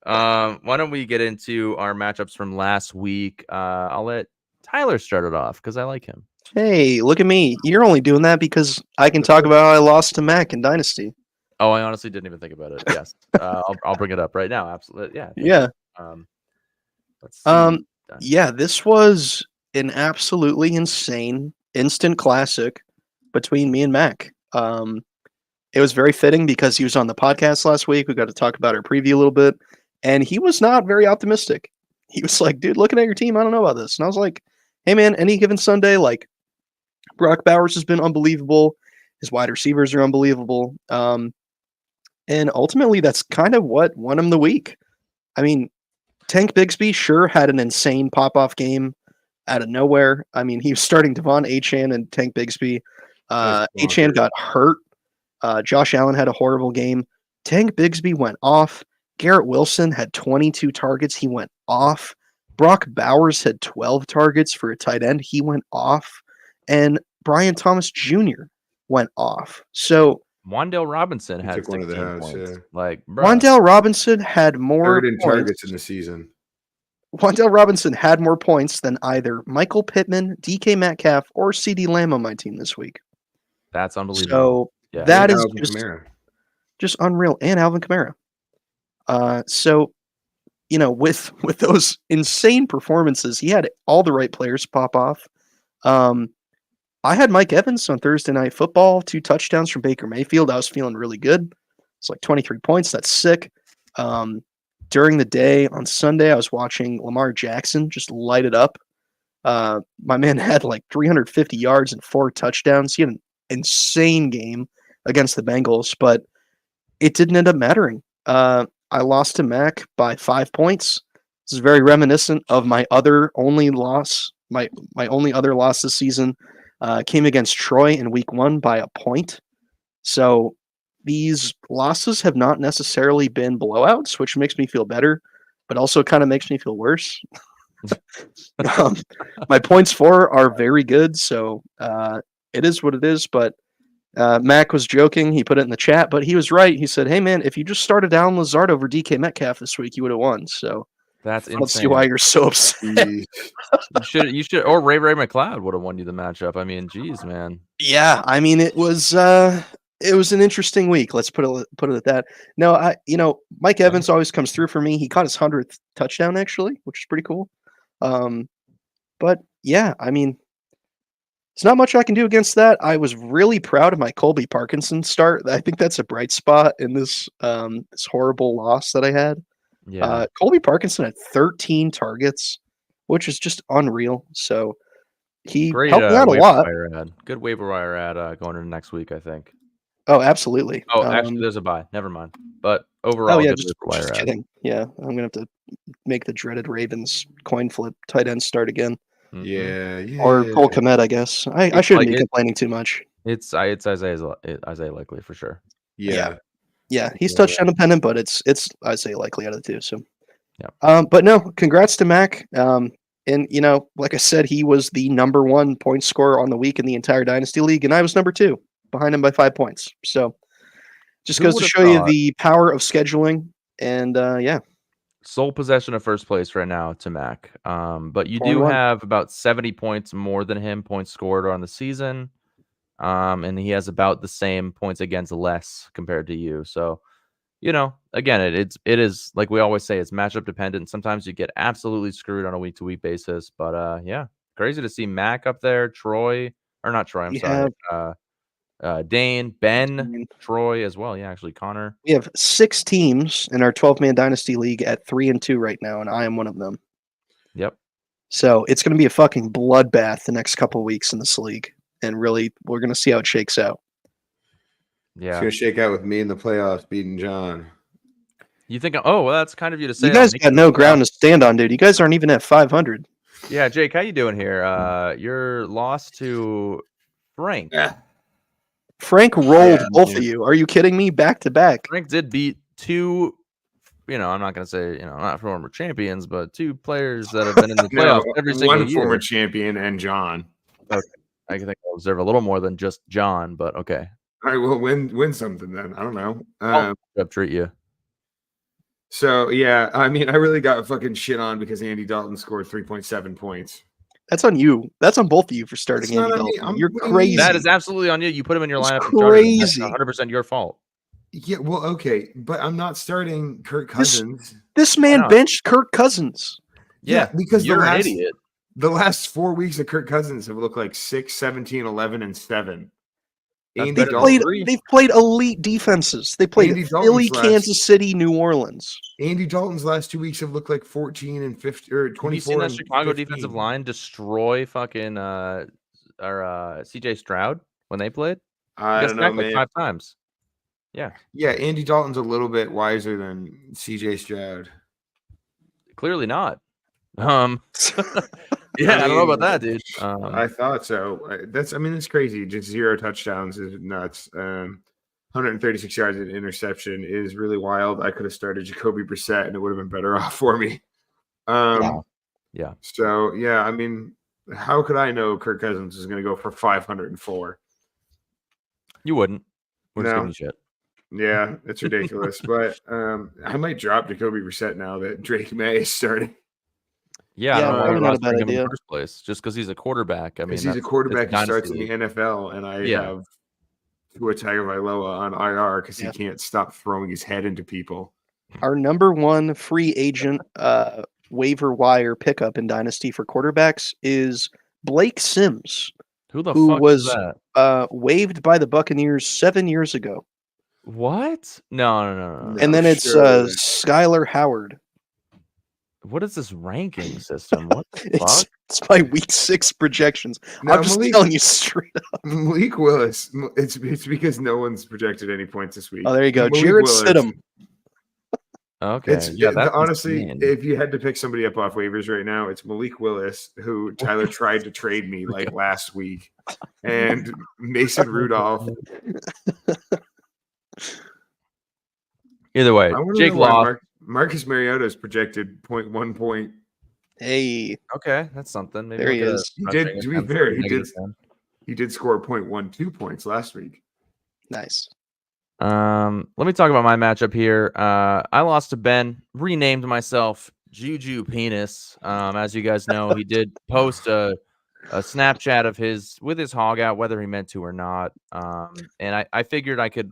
Why don't we get into our matchups from last week? I'll let Tyler start it off because I like him. Hey, look at me. You're only doing that because I can talk about how I lost to Mac in Dynasty. Oh, I honestly didn't even think about it. Yes. I'll bring it up right now. Absolutely. Yeah. Yeah. Let's see. Yeah, this was an absolutely insane instant classic between me and Mac. It was very fitting because he was on the podcast last week. We got to talk about our preview a little bit, and he was not very optimistic. He was like, dude, looking at your team, I don't know about this. And I was like, hey, man, any given Sunday, Brock Bowers has been unbelievable. His wide receivers are unbelievable. And ultimately, that's kind of what won him the week. I mean, Tank Bigsby sure had an insane pop-off game out of nowhere. I mean, he was starting Devon Achane and Tank Bigsby. Achane got hurt. Josh Allen had a horrible game. Tank Bigsby went off. Garrett Wilson had 22 targets. He went off. Brock Bowers had 12 targets for a tight end. He went off. And Brian Thomas Jr. went off. So Wandale Robinson had took one of the 16 house, points. yeah. Wandale Robinson had more Third in points. targets in the season. Wandale Robinson had more points than either Michael Pittman, DK Metcalf, or CeeDee Lamb on my team this week. That's unbelievable. So Yeah. that is Alvin just unreal. And Alvin Kamara. So, with those insane performances, he had all the right players pop off. I had Mike Evans on Thursday Night Football, 2 touchdowns from Baker Mayfield. I was feeling really good. It's like 23 points. That's sick. During the day on Sunday, I was watching Lamar Jackson just light it up. My man had 350 yards and 4 touchdowns. He had an insane game against the Bengals, but it didn't end up mattering. I lost to Mac by 5 points. This is very reminiscent of my only loss. My only other loss this season came against Troy in week 1 by a point. So these losses have not necessarily been blowouts, which makes me feel better, but also kind of makes me feel worse. My points for are very good, so it is what it is. But Mac was joking. He put it in the chat, but he was right. He said, hey, man, if you just started Allen Lazard over DK Metcalf this week, you would have won. So That's I don't insane. see why you're so upset. You should, or Ray McLeod would have won you the matchup. I mean, geez, man. Yeah, I mean, it was an interesting week. Let's put it at that. No, Mike Evans always comes through for me. He caught his 100th touchdown actually, which is pretty cool. But yeah, I mean, There's not much I can do against that. I was really proud of my Colby Parkinson start. I think that's a bright spot in this horrible loss that I had. Yeah. Colby Parkinson had 13 targets, which is just unreal. So he Great helped me out a waiver lot. wire ad. Good waiver wire ad going into next week, I think. Oh, absolutely. Oh, actually, there's a bye. Never mind. But overall, oh yeah, good just waiver wire ad. kidding. Yeah, I'm gonna have to make the dreaded Ravens coin flip tight end start again, Mhm. Yeah. or Cole Kmet, I guess. I It's shouldn't like be complaining too much. It's Isaiah Likely for sure. Yeah. Yeah, he's Yeah. touchdown dependent, but it's I say likely out of the two. So, Yeah. but no, congrats to Mac. And like I said, he was the number 1 point scorer on the week in the entire Dynasty League, and I was number 2, behind him by 5 points. So, just Who goes to would've show you thought? the power of scheduling. And yeah, Sole possession of first place right now to Mac. But you 4-1. do have about 70 points more than him, points scored on the season. And he has about the same points against less compared to you. So, again, it is like we always say, it's matchup dependent. Sometimes you get absolutely screwed on a week to week basis. But yeah, crazy to see Mac up there, Troy, or not Troy, I'm We sorry. Dane, Ben, Dane. Troy as well. Yeah, actually Connor. We have 6 teams in our 12-man Dynasty League at 3-2 right now, and I am one of them. Yep. So it's going to be a fucking bloodbath the next couple of weeks in this league. And really, we're going to see how it shakes out. It's Yeah. gonna shake out with me in the playoffs beating John. You think, oh, well, that's kind of you to say. You guys got no ground to stand on, dude. You guys aren't even at 500. Yeah, Jake, how you doing here? You're lost to Frank. Yeah. Frank rolled Yeah, both yeah. of you. Are you kidding me? Back to back. Frank did beat two, I'm not going to say, not former champions, but two players that have been in the playoffs every single one year. former champion and John. Okay. I think I'll deserve a little more than just John, but okay. All right, well, win something then. I don't know. I'll treat you. So yeah, I mean, I really got fucking shit on because Andy Dalton scored 3.7 points. That's on you. That's on both of you for starting It's not Andy on me. Dalton. You're what do you mean? crazy. That is absolutely on you. You put him in your It's lineup. And started him. That's crazy. 100% your fault. Yeah, well, okay, but I'm not starting Kirk Cousins. This man not? benched Kirk Cousins. Yeah, because you're an idiot. The last 4 weeks of Kirk Cousins have looked like 6, 17, 11, and 7. That's Andy better than Dalton, three. They've played elite defenses. They played Andy Philly, Dalton's last- Kansas City, New Orleans. Andy Dalton's last 2 weeks have looked like 14 and 50 or 24. Have you seen that and Chicago 15. defensive line destroy fucking CJ Stroud when they played? I He got don't know, sacked like man. 5 times. Yeah, Yeah, Andy Dalton's a little bit wiser than CJ Stroud. clearly not. Yeah, I don't know about that, dude. I thought so. It's crazy. Just 0 touchdowns is nuts. 136 yards and interception is really wild. I could have started Jacoby Brissett and it would have been better off for me. Yeah. So yeah, I mean, how could I know Kirk Cousins is going to go for 504? You wouldn't. We're just No. giving you shit. Yeah, it's ridiculous. But I might drop Jacoby Brissett now that Drake May is starting. Yeah, I don't know why probably you're not a bad rostering him in idea. the first place. Just because he's a quarterback. I mean, Because he's a it's quarterback who starts in dynasty the league. NFL, and I Yeah. have Tua Tagovailoa on IR because Yeah. he can't stop throwing his head into people. Our number 1 free agent waiver wire pickup in Dynasty for quarterbacks is Blake Sims, Who the who fuck was is that? waived by the Buccaneers 7 years ago. What? No. No. And then it's sure. Skylar Howard. What is this ranking system? What the fuck? It's my week 6 projections. No, I'm just Malik- telling you straight up. Malik Willis. It's because no one's projected any points this week. Oh, there you go. Malik Jared Willis. Stidham. Okay. It's Yeah, that's honestly, insane. if you had to pick somebody up off waivers right now, it's Malik Willis, who Tyler tried to trade me like last week, and Mason Rudolph. Either way, I want to Jake know why lost. Marcus Mariota is projected 0.1 point. Hey, Okay, that's something. Maybe There we'll he get a is. He rushing did, to be attempt fair, for he negative did. 10. He did score 0.12 points last week. nice. Let me talk about my matchup here. I lost to Ben, renamed myself Juju Penis. As you guys know, he did post a Snapchat of his with his hog out, whether he meant to or not. And I figured I could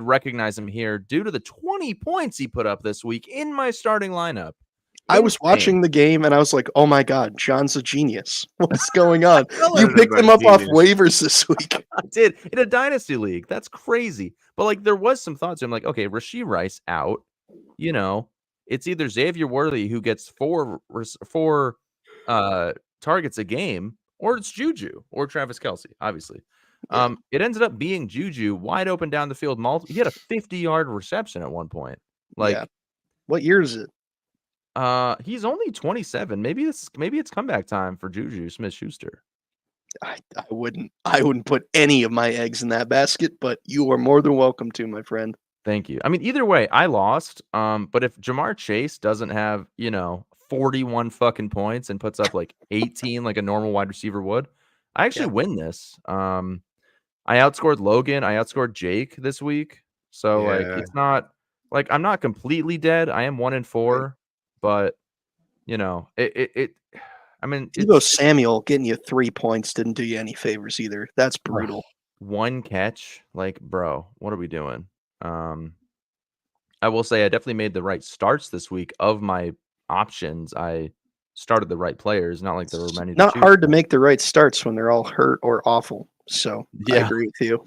recognize him here due to the 20 points he put up this week in my starting lineup. I was watching the game and I was like, "Oh my god, John's a genius. What's going on?" You picked him up off waivers this week. I did in a dynasty league. That's crazy. But like, there was some thoughts. I'm like, okay, Rashee Rice out. You know, it's either Xavier Worthy who gets four targets a game, or it's Juju or Travis Kelce. Obviously, it ended up being Juju wide open down the field. He had a 50-yard reception at one point. Like, Yeah. What year is it? he's only 27. Maybe it's comeback time for Juju Smith-Schuster. I wouldn't put any of my eggs in that basket, but you are more than welcome to, my friend. Thank you. I mean, either way, I lost. But if Jamar Chase doesn't have, 41 fucking points and puts up like 18 like a normal wide receiver would, I actually win this. I outscored Logan. I outscored Jake this week. So like, it's not like I'm not completely dead. I am 1-4, but I mean, Deebo Samuel getting you 3 points didn't do you any favors either. That's brutal. One catch, like, bro, what are we doing? I will say I definitely made the right starts this week of my options. I started the right players, not like there were many. Not hard to make the right starts when they're all hurt or awful. So I Yeah. agree with you.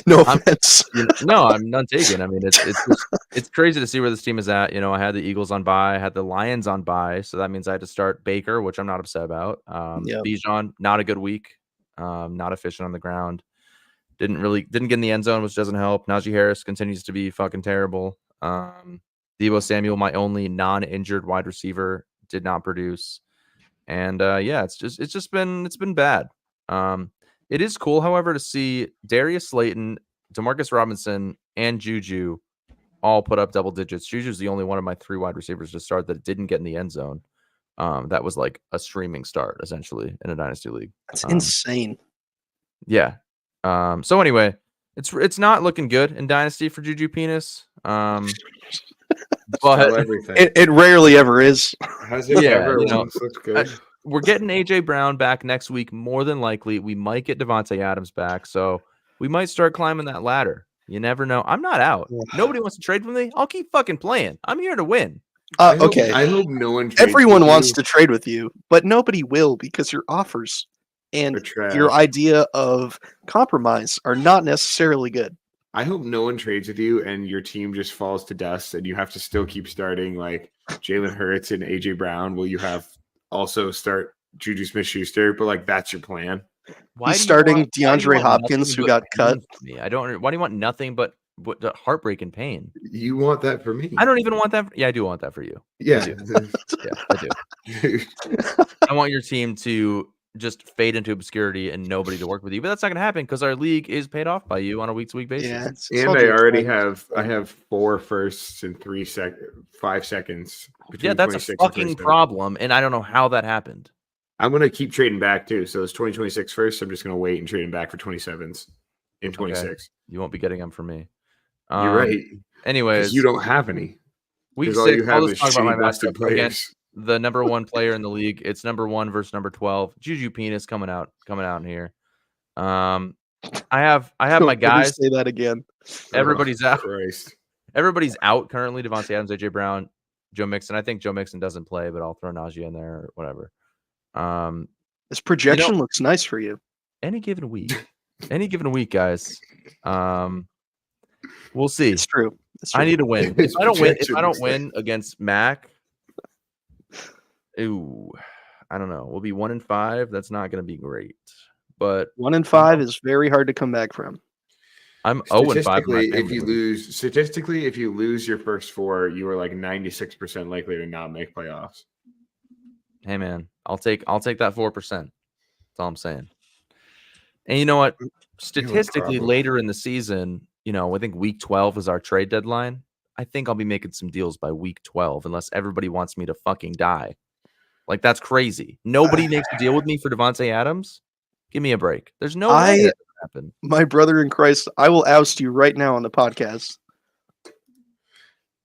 No offense. No, I'm none taken. I mean, it's crazy to see where this team is at. I had the Eagles on bye, I had the Lions on bye, so that means I had to start Baker, which I'm not upset about. Bijan, not a good week. Not efficient on the ground. Didn't get in the end zone, which doesn't help. Najee Harris continues to be fucking terrible. Deebo Samuel, my only non-injured wide receiver, did not produce. And it's been bad. It is cool, however, to see Darius Slayton, Demarcus Robinson, and Juju all put up double digits. Juju's the only one of my 3 wide receivers to start that didn't get in the end zone. That was like a streaming start, essentially, in a dynasty league. That's insane. Yeah. So anyway, it's not looking good in dynasty for Juju Penis. But everything. It rarely ever is. Has it ever once looked good? We're getting AJ Brown back next week, more than likely. We might get Devontae Adams back, so we might start climbing that ladder. You never know. I'm not out. Nobody wants to trade with me. I'll keep fucking playing. I'm here to win. Okay. I hope no one. Everyone wants to trade with you, but nobody will because your offers and your idea of compromise are not necessarily good. I hope no one trades with you and your team just falls to dust and you have to still keep starting like Jalen Hurts and AJ Brown. Will you have also start Juju Smith-Schuster? But like that's your plan. He's starting DeAndre Hopkins, who got cut. I don't. Why do you want nothing but the heartbreak and pain? You want that for me? I don't even want that. Yeah, I do want that for you. Yeah, I do. I want your team to just fade into obscurity and nobody to work with you, but that's not going to happen because our league is paid off by you on a week-to-week basis. Yeah, and I already have 4 firsts and 5 seconds. Yeah, that's a fucking problem, and I don't know how that happened. I'm going to keep trading back too. So it's 2026 first. I'm just going to wait and trade them back for 27s in 26. Okay. You won't be getting them from me. You're right. Anyways, you don't have any. Week 6. All you have is talk about my busted players. Against the number 1 player in the league. It's number 1 versus number 12. Juju Penis coming out in here. I have my guys. Say that again. Everybody's out. Christ. Everybody's out currently. Devontae Adams, AJ Brown, Joe Mixon. I think Joe Mixon doesn't play, but I'll throw Najee in there or whatever. This projection looks nice for you. Any given week, guys. We'll see. It's true. I need to win. If I don't win against Mac, I don't know. We'll be 1-5. That's not going to be great. But 1-5 is very hard to come back from. I'm 0-5. Statistically, if you lose your first 4, you are like 96% likely to not make playoffs. Hey man, I'll take that 4%. That's all I'm saying. And you know what? Statistically, later in the season, I think week 12 is our trade deadline. I think I'll be making some deals by week 12, unless everybody wants me to fucking die. Like, that's crazy. Nobody makes a deal with me for Devontae Adams. Give me a break. There's no way that can happen. My brother in Christ, I will oust you right now on the podcast.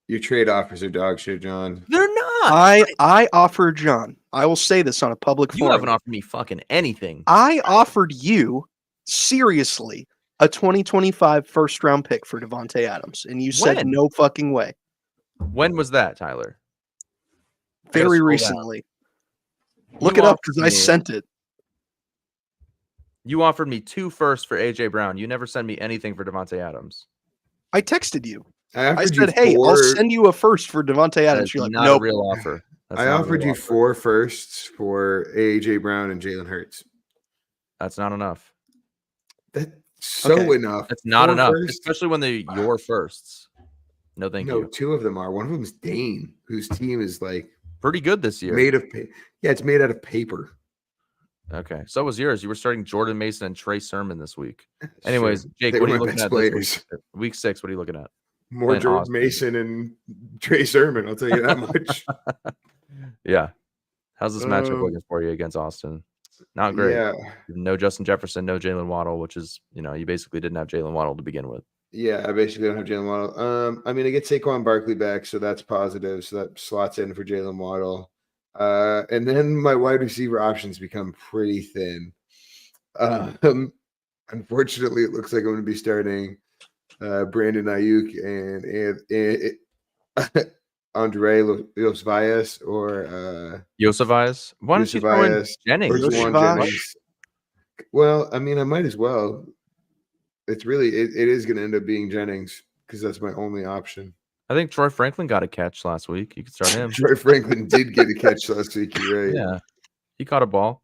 Your trade offers are dog shit, John. They're not. I offered John. I will say this on a public forum. You haven't offered me fucking anything. I offered you, seriously, a 2025 first-round pick for Devontae Adams, and you said no fucking way. When was that, Tyler? very scroll down. recently. Look You it up offered because I me- sent it. You offered me 2 firsts for AJ Brown. You never send me anything for Devontae Adams. I texted you. I I offered said, you "Hey, I'll 4. send you a first for Devontae That Adams." is You're like, not "Nope." a real offer. That's I not a offered real you offer. 4 firsts for AJ Brown and Jalen Hurts. That's not enough. That's so Okay. enough. That's not 4 enough, firsts? especially when they're your firsts. No, thank No, you. 2 of them are. One of them is Dane, whose team is like Pretty good this year. made of yeah, it's made out of paper. Okay, so was yours. You were starting Jordan Mason and Trey Sermon this week. Anyways, Sure. Jake, They what are were you my looking best at this players. week? Week 6, what are you looking at? More Playing Jordan Austin. Mason and Trey Sermon, I'll tell you that much. Yeah. How's this matchup Um, looking for you against Austin? Not great. Yeah. No Justin Jefferson, no Jalen Waddle, which is, you basically didn't have Jalen Waddle to begin with. Yeah, I basically don't have Jalen Waddle. I mean, I get Saquon Barkley back, so that's positive. So that slots in for Jalen Waddle. And then my wide receiver options become pretty thin. Unfortunately, it looks like I'm going to be starting Brandon Ayuk and Andre Losvias or Yosevias? Why don't you throw in Yusuf Jennings? or Juwan Yoshivas? Jennings. Well, I mean, I might as well. It's really it is going to end up being Jennings because that's my only option. I think Troy Franklin got a catch last week. You could start him. Troy Franklin did get a catch last week. You're right. Yeah. He caught a ball.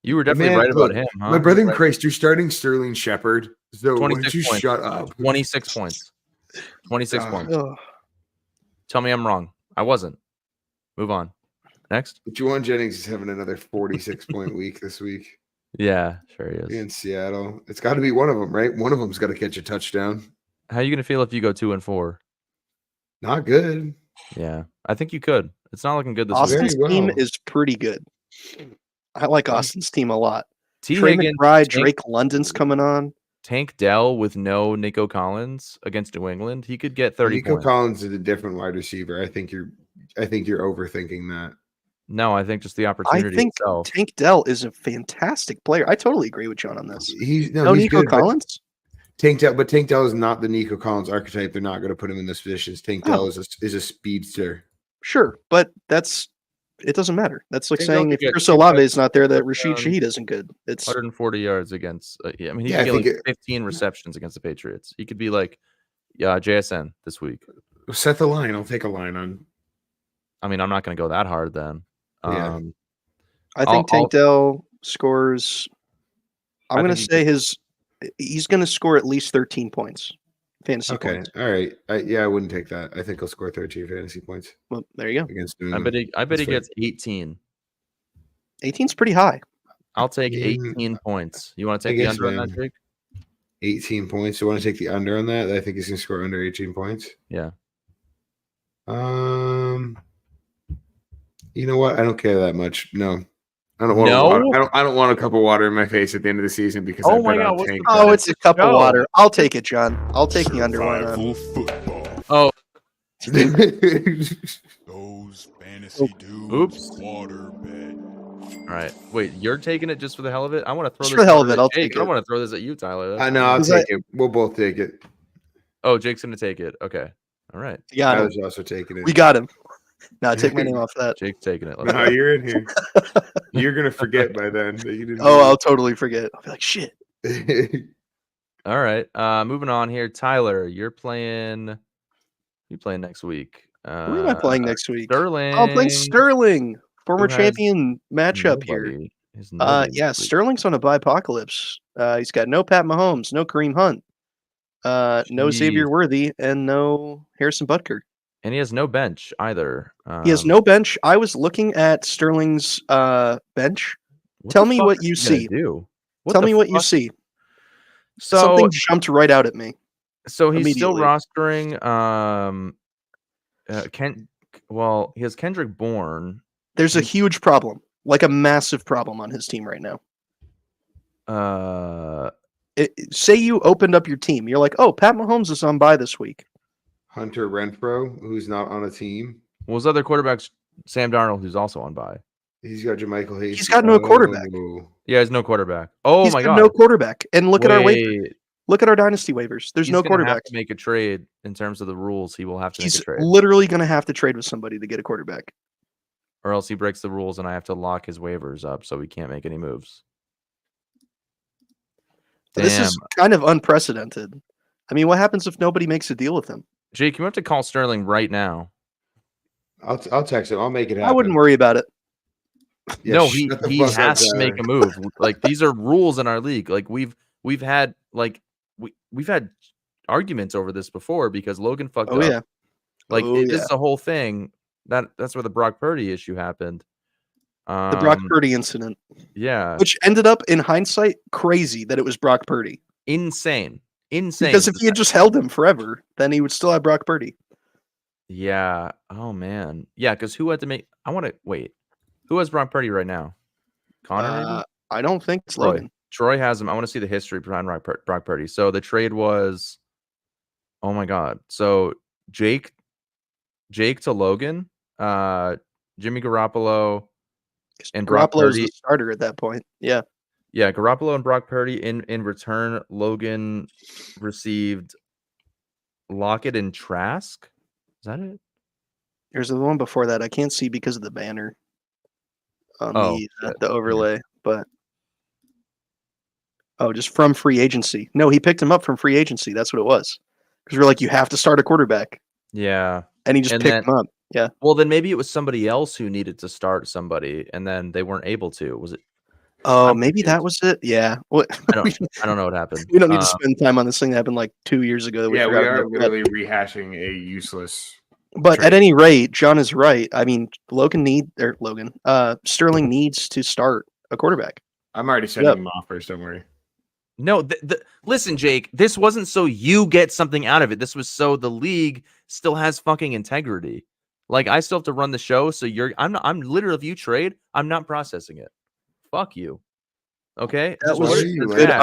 You were But definitely man, right look, about him, huh? my brother in Right. Christ, you're starting Sterling Shepard. So why don't 26 you points. shut up? 26 points. 26 God. points. Ugh. Tell me I'm wrong. I wasn't. Move on. Next. But Juwan Jennings is having another 46-point week this week Yeah, sure he is. in Seattle. It's got to be one of them, right? One of them's got to catch a touchdown. How are you going to feel if you go 2-4? Not good. Yeah, I think you could. It's not looking good this Very week. Austin's team well. is pretty good. I like Austin's team a lot. T. Trey Higgins, McBride, Drake London's coming on. Tank Dell with no Nico Collins against New England. He could get 30 Nico points. Collins is a different wide receiver. I think you're overthinking that. No, I think just the I opportunity think itself. Tank Dell is a fantastic player. I totally agree with John on this. He's No he's Nico good, but Collins? Tank Dell is not the Nico Collins archetype. They're not going to put him in those positions. Tank Dell Oh. is a speedster. Sure, but it doesn't matter. That's like Tank Dell saying could if get Chris 2 Olave is not there, that touchdowns, Rashid Shaheed isn't good. It's 140 yards against. Yeah, I mean, he Yeah, I could think get like 15 receptions against the Patriots. He could be like, JSN this week. Set the line. I'll take a line on. I mean, I'm not going to go that hard then. Yeah. I think Tank Dell scores. I'm I going to think say he's going to score at least 13 points, fantasy Okay. points. All right. I wouldn't take that. I think he'll score 13 fantasy points Well, there you go. against New I England. bet he That's fair. gets 18. 18's pretty high. I'll take Yeah. 18 points. You want to I take the guess, under on that, man. Jake? 18 points. You want to take the under on that? I think he's going to score under 18 points. Yeah. You know what? I don't care that much. No. I don't want No? water. I don't want a cup of water in my face at the end of the season because Oh I my bet God, on what's Tank the- Dell. Oh, it's a cup of No. water. I'll take it, John. I'll take the under. Why not? Survival football. Oh, Those fantasy dudes. Oops. Water bet. all right. Wait, you're taking it just for the hell of it? I want to throw Just this for the hell of at it, I'll Jake. take I it. don't want to throw this at you, Tyler. That's I know. I'll Is take it. We'll both take it. Oh, Jake's going to take it. Okay. All right. We got him. Tyler's also taking it. We got him. Now take my name off that. Jake's taking it. Let's No, go. you're in here. You're going to forget by then that you didn't. Oh, I'll totally forget. I'll be like, shit. All right. Moving on here. Tyler, you're playing next week. Who am I playing next week? Sterling. I'm playing Sterling, former Who has champion matchup here. Nobody. There's nobody Yeah, this week. Sterling's on a bye-apocalypse. He's got no Pat Mahomes, no Kareem Hunt, no Xavier Jeez. Worthy, and no Harrison Butker. And he has no bench either. He has no bench. I was looking at Sterling's bench. What Tell the me fuck what is you he gonna see. do? Tell the me what you fuck? see. So, Something jumped right out at me. so he's still immediately. rostering. Well, he has Kendrick Bourne. There's a huge problem, like a massive problem on his team right now. Say you opened up your team. You're like, oh, Pat Mahomes is on bye this week. Hunter Renfro, who's not on a team. Well, his other quarterback's Sam Darnold, who's also on bye. He's got Jermichael Hasty. He's got no quarterback. Oh. Yeah, he's no quarterback. Oh He's my got god! no quarterback. And look at our waivers. Wait, Look at our dynasty waivers. There's he's no gonna quarterback. Have to make a trade in terms of the rules. He will have to make He's a trade. literally going to have to trade with somebody to get a quarterback. or else he breaks the rules and I have to lock his waivers up so we can't make any moves. This is kind of unprecedented. I mean, what happens if nobody makes a deal with him? Jake, you have to call Sterling right now. I'll text him. I'll make it happen. I wouldn't worry about it. Yeah, No, shut the he fuck up, has to make Tyler. a move. Like these are rules in our league. Like we've had we've had arguments over this before because Logan fucked Oh up. yeah. Like Oh, this yeah. is the whole thing. That's where the Brock Purdy issue happened. The Brock Purdy incident, Yeah, which ended up in hindsight crazy that it was Brock Purdy. insane. Because if he had just held him forever, then he would still have Brock Purdy. Yeah. Oh man. Yeah, because who had to make? I want to wait. Who has Brock Purdy right now? Connor, maybe? I don't think it's Troy. Logan. Troy has him. I want to see the history behind Brock Purdy. So the trade was, oh my god. So Jake to Logan, Jimmy Garoppolo, and Brock Garoppolo was Purdy. the starter at that point. Yeah. Yeah, Garoppolo and Brock Purdy. In return, Logan received Lockett and Trask. Is that it? There's the one before that. I can't see because of the banner on Oh, the overlay, but just from free agency. No, he picked him up from free agency. That's what it was. Because we're like, you have to start a quarterback, Yeah. and he just picked him up. Yeah. Well, then maybe it was somebody else who needed to start somebody, and then they weren't able to. Was it? Oh, I'm maybe that was it. Yeah. What? I don't know what happened. We don't need to spend time on this thing that happened like 2 years ago. That Yeah, we forgot are about. literally rehashing a useless. But trade. at any rate, John is right. I mean, Sterling needs to start a quarterback. I'm already sending him offers. Don't worry. No, listen, Jake. This wasn't so you get something out of it. This was so the league still has fucking integrity. Like I still have to run the show. So I'm literally, if you trade, I'm not processing it. Fuck you. Okay, That Just was put what it are in you, the good, chat.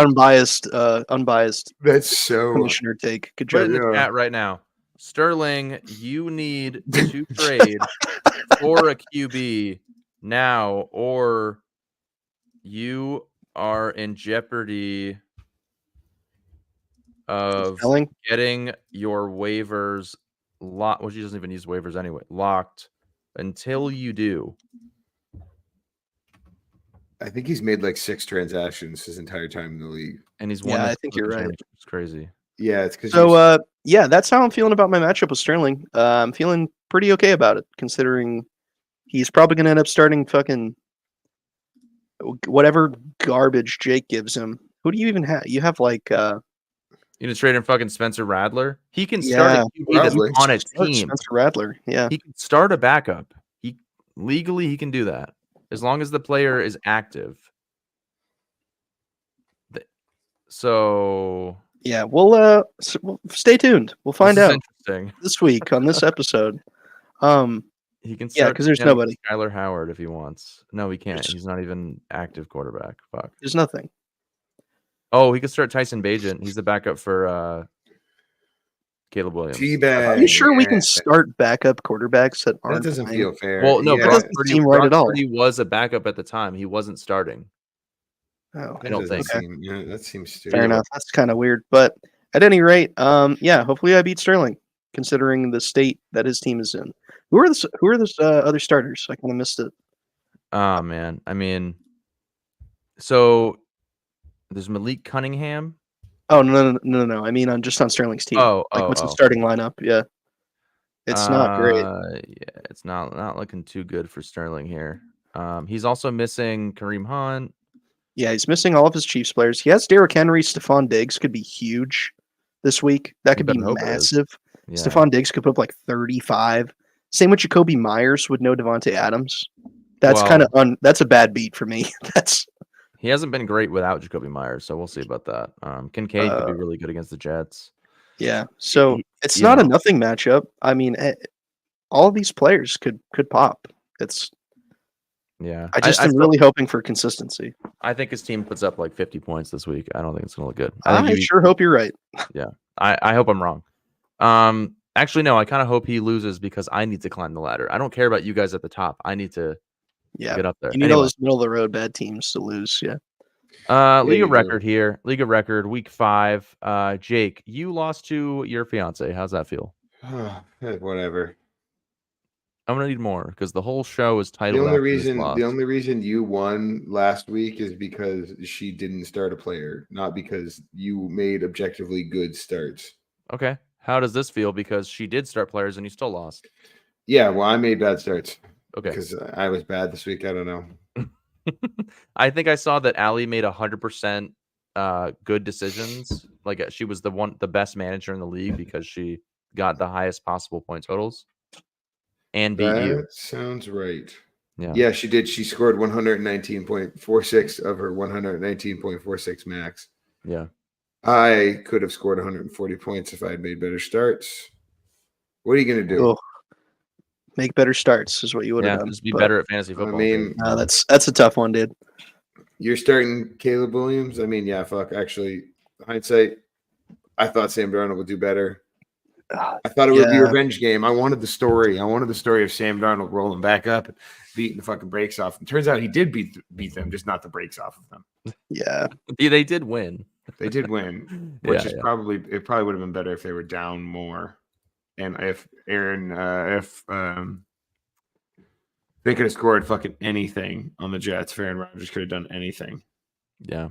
unbiased That's so. commissioner take. Good Put it job. in the Yeah. chat right now. Sterling, you need to trade for a QB now, or you are in jeopardy of Sterling? getting your waivers locked. Well, she doesn't even use waivers anyway. Locked until you do. I think he's made like 6 transactions his entire time in the league. And he's won. Yeah, the I think you're right. championship. It's crazy. Yeah, it's because. So, yeah, that's how I'm feeling about my matchup with Sterling. I'm feeling pretty okay about it, considering he's probably going to end up starting fucking whatever garbage Jake gives him. Who do you even have? You have like You gonna trade in fucking Spencer Radler? He can start a QB that's probably. on a start team. Spencer Radler. Yeah. He can start a backup. He can do that as long as the player is active. So Yeah, we'll stay tuned. We'll find this is out interesting. this week on this episode. He can Yeah, start 'cause there's again with nobody. Skyler Howard if he wants. No, he can't. There's- He's not even active quarterback. Fuck. There's nothing. Oh, he could start Tyson Bagent. He's the backup for Caleb Williams. Teabag. Are you sure we yeah. can start backup quarterbacks that That aren't doesn't playing? feel fair. Well, no, yeah, Brock doesn't seem right at all. Purdy was a backup at the time. He wasn't starting. Oh, I don't doesn't think. seem- yeah, that seems stupid. fair enough. That's kind of weird. But at any rate, yeah, hopefully I beat Sterling, considering the state that his team is in. Who are the other starters? I kind of missed it. Oh man. I mean, so there's Malik Cunningham. Oh no! I mean, just on Sterling's team. What's the starting lineup? Yeah, it's not great. Yeah, it's not looking too good for Sterling here. He's also missing Kareem Hunt. Yeah, he's missing all of his Chiefs players. He has Derrick Henry. Stephon Diggs could be huge this week. That could be better hope it is. massive. Yeah. Stephon Diggs could put up like 35. Same with Jacoby Myers with no Devontae Adams. That's Well- kind of that's a bad beat for me. He hasn't been great without Jacoby Myers, so we'll see about that. Kincaid could be really good against the Jets. Yeah. So it's you not a know. nothing matchup. I mean, all of these players could pop. Yeah, I just am still- really hoping for consistency. I think his team puts up like 50 points this week. I don't think it's gonna look good. I sure hope you're right. I hope I'm wrong. Actually, no. I kind of hope he loses because I need to climb the ladder. I don't care about you guys at the top. I need to Yeah. get up there. You need Anyway. all those middle of the road bad teams to lose. Yeah. League you of do. record here. League of record, week 5. Jake, you lost to your fiance. How's that feel? Whatever. I'm gonna need more because the whole show is The titled only after this reason loss. the only reason you won last week is because she didn't start a player, not because you made objectively good starts. Okay. How does this feel? Because she did start players and you still lost. Yeah, well, I made bad starts Okay. because I was bad this week. I don't know. I think I saw that Allie made 100% good decisions. Like she was the best manager in the league because she got the highest possible point totals and beat you. That sounds right. Yeah. Yeah, she did. She scored 119.46 of her 119.46 max. Yeah. I could have scored 140 points if I had made better starts. What are you going to do? Oh, make better starts is what you would have Yeah. done. Just be but, better at fantasy football. mean, that's a tough one, dude. You're starting Caleb Williams. I mean, yeah, fuck. Actually, hindsight, I thought Sam Darnold would do better. I thought it would be a revenge game. I wanted the story. I wanted the story of Sam Darnold rolling back up and beating the fucking brakes off. And turns out he did beat them, just not the brakes off of them. Yeah. They did win. They did win, which is probably would have been better if they were down more. And if they could have scored fucking anything on the Jets, Aaron Rodgers could have done anything. Yeah.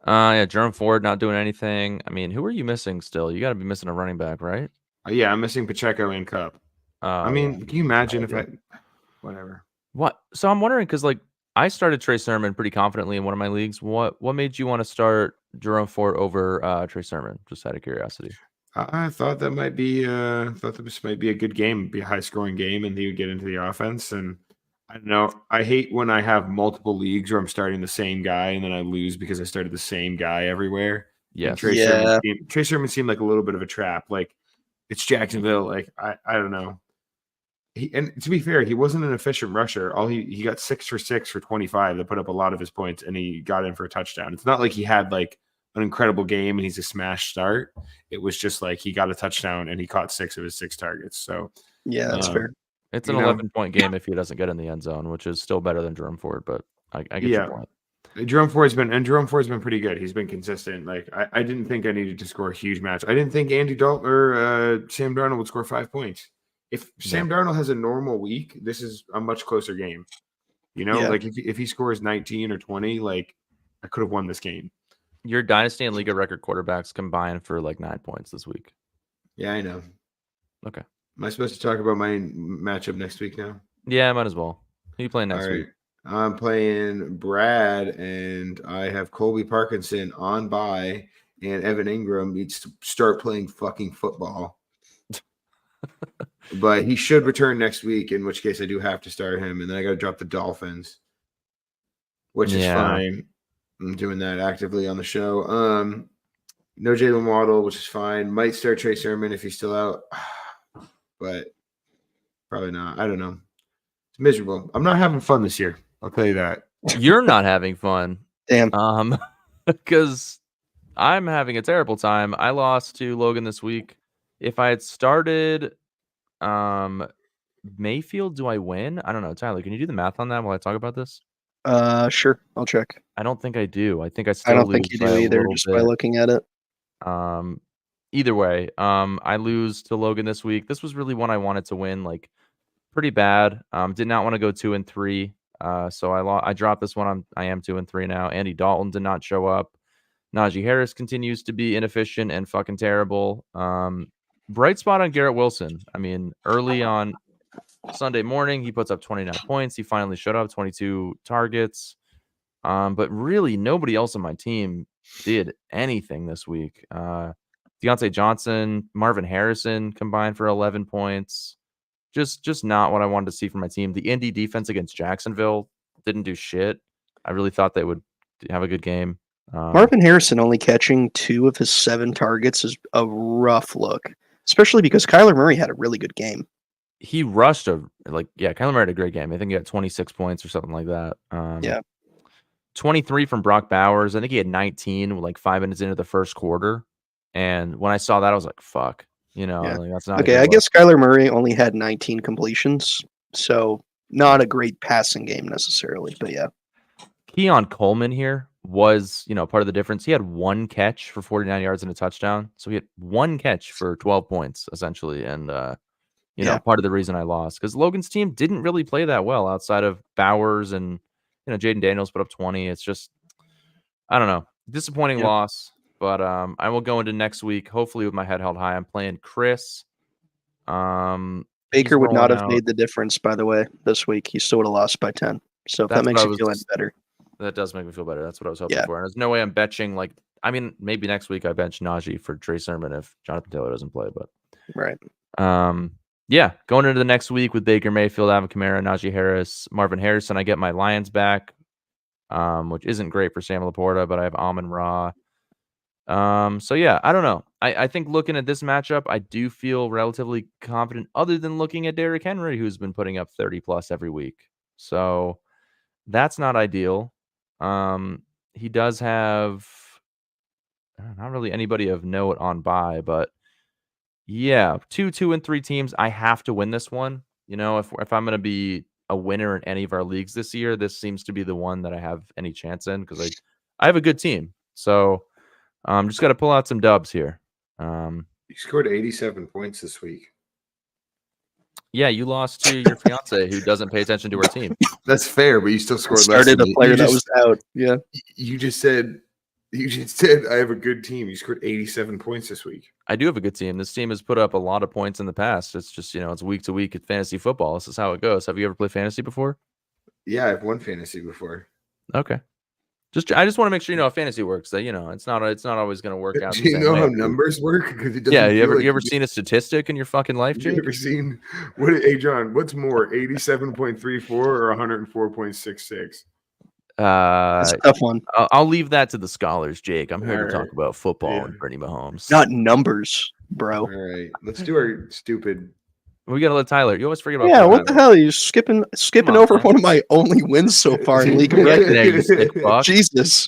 Yeah, Jerome Ford not doing anything. I mean, who are you missing still? You got to be missing a running back, right? Yeah, I'm missing Pacheco and Cup. I mean, yeah. can you imagine if I whatever? What? So I'm wondering because like I started Trey Sermon pretty confidently in one of my leagues. What made you want to start Jerome Ford over Trey Sermon? Just out of curiosity. I thought that might be this might be a good game, be a high scoring game, and he would get into the offense. And I don't know. I hate when I have multiple leagues where I'm starting the same guy and then I lose because I started the same guy everywhere. Yes. Trey Sermon seemed like a little bit of a trap. Like it's Jacksonville. Like I don't know. And to be fair, he wasn't an efficient rusher. He got 6 for 6 for 25 that put up a lot of his points, and he got in for a touchdown. It's not like he had like an incredible game and he's a smash start. It was just like he got a touchdown and he caught 6 of his 6 targets. So yeah, that's fair. It's an 11-point game if he doesn't get in the end zone, which is still better than Jerome Ford, but I get your point. Jerome Ford's been pretty good. He's been consistent. Like I didn't think I needed to score a huge match. I didn't think Andy Dalton or Sam Darnold would score 5 points. If Sam Darnold has a normal week, this is a much closer game. Like if he scores 19 or 20, like I could have won this game. Your Dynasty and League of Record quarterbacks combined for like 9 points this week. Yeah, I know. Okay. Am I supposed to talk about my matchup next week now? Yeah, I might as well. Who are you playing next week? I'm playing Brad, and I have Colby Parkinson on bye, and Evan Ingram needs to start playing fucking football. But he should return next week, in which case I do have to start him, and then I got to drop the Dolphins, which is fine. I'm doing that actively on the show. No Jalen Waddle, which is fine. Might start Trey Sermon if he's still out, but probably not. I don't know. It's miserable. I'm not having fun this year. I'll tell you that. You're not having fun. Damn. Because I'm having a terrible time. I lost to Logan this week. If I had started Mayfield, do I win? I don't know. Tyler, can you do the math on that while I talk about this? Sure. I'll check. I don't think I do. I think I still I don't lose think you do either, just by looking at it. Either way, I lose to Logan this week. This was really one I wanted to win, like pretty bad. Did not want to go 2-3. So I dropped this one. I am 2-3 now. Andy Dalton did not show up. Najee Harris continues to be inefficient and fucking terrible. Bright spot on Garrett Wilson. I mean, early on Sunday morning, he puts up 29 points. He finally showed up, 22 targets. But really, nobody else on my team did anything this week. Deontay Johnson, Marvin Harrison combined for 11 points. Just not what I wanted to see from my team. The Indy defense against Jacksonville didn't do shit. I really thought they would have a good game. Marvin Harrison only catching 2 of his 7 targets is a rough look, especially because Kyler Murray had a really good game. He rushed Kyler Murray had a great game. I think he had 26 points or something like that. 23 from Brock Bowers. I think he had 19 like 5 minutes into the first quarter. And when I saw that, I was like, fuck. That's not okay. I guess Kyler Murray only had 19 completions, so not a great passing game necessarily, but yeah. Keon Coleman here was, part of the difference. He had 1 catch for 49 yards and a touchdown. So he had 1 catch for 12 points, essentially. And you know, part of the reason I lost, because Logan's team didn't really play that well outside of Bowers and, you know, Jaden Daniels put up 20. It's just, I don't know, disappointing Yeah. loss. But I will go into next week hopefully with my head held high. I'm playing Chris. Baker would not have made the difference, by the way, this week. He still would have lost by 10. So if that makes you feel any better. That does make me feel better. That's what I was hoping for. And there's no way I'm benching, like, I mean, maybe next week I bench Najee for Trey Sermon if Jonathan Taylor doesn't play, but right. Yeah, going into the next week with Baker Mayfield, Alvin Kamara, Najee Harris, Marvin Harrison, I get my Lions back, which isn't great for Sam Laporta, but I have Amon-Ra. So yeah, I don't know. I think looking at this matchup, I do feel relatively confident, other than looking at Derrick Henry, who's been putting up 30 plus every week. So that's not ideal. He does have not really anybody of note on bye, but yeah, 2 and 3 teams. I have to win this one. You know, if I'm going to be a winner in any of our leagues this year, this seems to be the one that I have any chance in, because I have a good team. So just got to pull out some dubs here. You scored 87 points this week. Yeah, you lost to your fiance who doesn't pay attention to her team. That's fair, but you still scored less. Started a player that was out. Yeah. You just said I have a good team. You scored 87 points this week. I do have a good team. This team has put up a lot of points in the past. It's just, you know, it's week to week at fantasy football. This is how it goes. Have you ever played fantasy before? Yeah, I've won fantasy before. Okay. I just want to make sure you know how fantasy works. That, you know, it's not always going to work out. Do you know how numbers work? Because it yeah, you ever seen a statistic in your fucking life, Jake? You ever seen hey John, what's more, 87.34 or 104.66? That's a tough one. I'll leave that to the scholars, Jake. I'm here to talk about football and Brittany Mahomes. Not numbers, bro. All right. Let's do our stupid. We gotta let Tyler. You always forget about. Yeah, what the hell? You're skipping over one of my only wins so far in League of Legends. Jesus.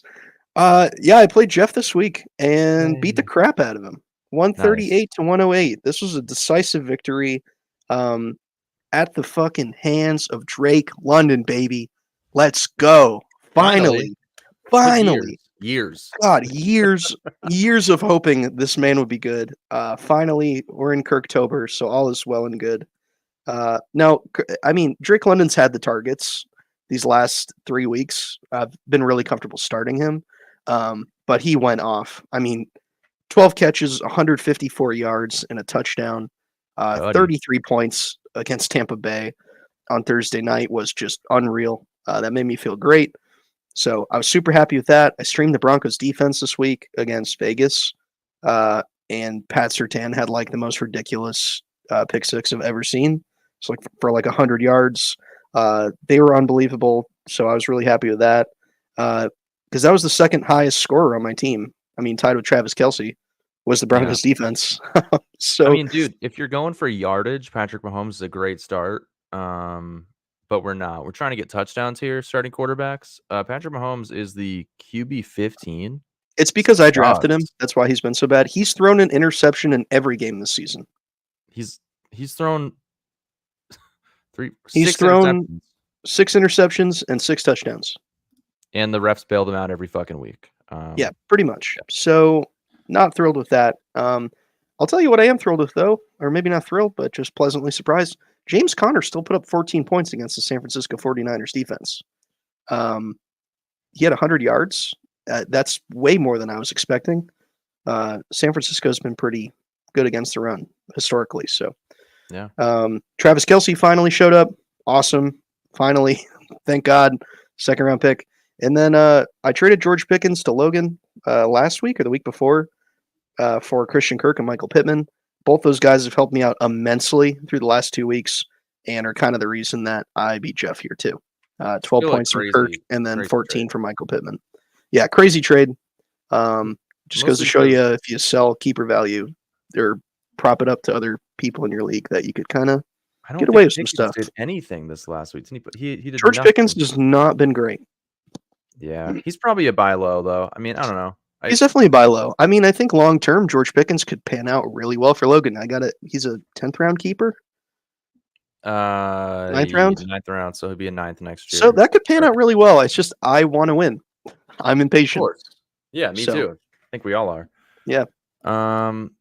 Yeah, I played Jeff this week and beat the crap out of him. 138 to 108. This was a decisive victory at the fucking hands of Drake London, baby. Let's go. Finally. Years. God, years of hoping this man would be good. Finally, we're in Kirktober, so all is well and good. Now, I mean, Drake London's had the targets these last 3 weeks. I've been really comfortable starting him, but he went off. I mean, 12 catches, 154 yards, and a touchdown. 33 points against Tampa Bay on Thursday night was just unreal. That made me feel great. So I was super happy with that. I streamed the Broncos defense this week against Vegas, and Pat Surtain had like the most ridiculous pick six I've ever seen. It's like for like 100 yards. They were unbelievable. So I was really happy with that because that was the second highest scorer on my team. I mean, tied with Travis Kelce was the Broncos defense. So I mean, dude, if you're going for yardage, Patrick Mahomes is a great start. But we're not. We're trying to get touchdowns here, starting quarterbacks. Patrick Mahomes is the QB 15. It's because I drafted him. That's why he's been so bad. He's thrown an interception in every game this season. He's thrown six interceptions and 6 touchdowns. And the refs bailed him out every fucking week. Yeah, pretty much. Yeah. So not thrilled with that. I'll tell you what I am thrilled with, though, or maybe not thrilled, but just pleasantly surprised. James Conner still put up 14 points against the San Francisco 49ers defense. He had 100 yards. That's way more than I was expecting. San Francisco's been pretty good against the run historically. So, yeah. Travis Kelce finally showed up. Awesome. Finally, thank God. Second round pick. And then I traded George Pickens to Logan last week or the week before for Christian Kirk and Michael Pittman. Both those guys have helped me out immensely through the last 2 weeks and are kind of the reason that I beat Jeff here too. 12 points from Kirk and then 14 from Michael Pittman. Yeah, crazy trade. Just goes to show you if you sell keeper value or prop it up to other people in your league that you could kind of get away with some stuff. Did anything this last week? He did George Pickens has not been great. Yeah, he's probably a buy low though. I mean, I don't know. He's definitely a buy low. I mean, I think long term George Pickens could pan out really well for Logan. He's a 10th round keeper. 9th round? 9th round, so he'll be a 9th next year. So that could pan out really well. It's just I want to win. I'm impatient. Of course. Yeah, me too. I think we all are. Yeah. And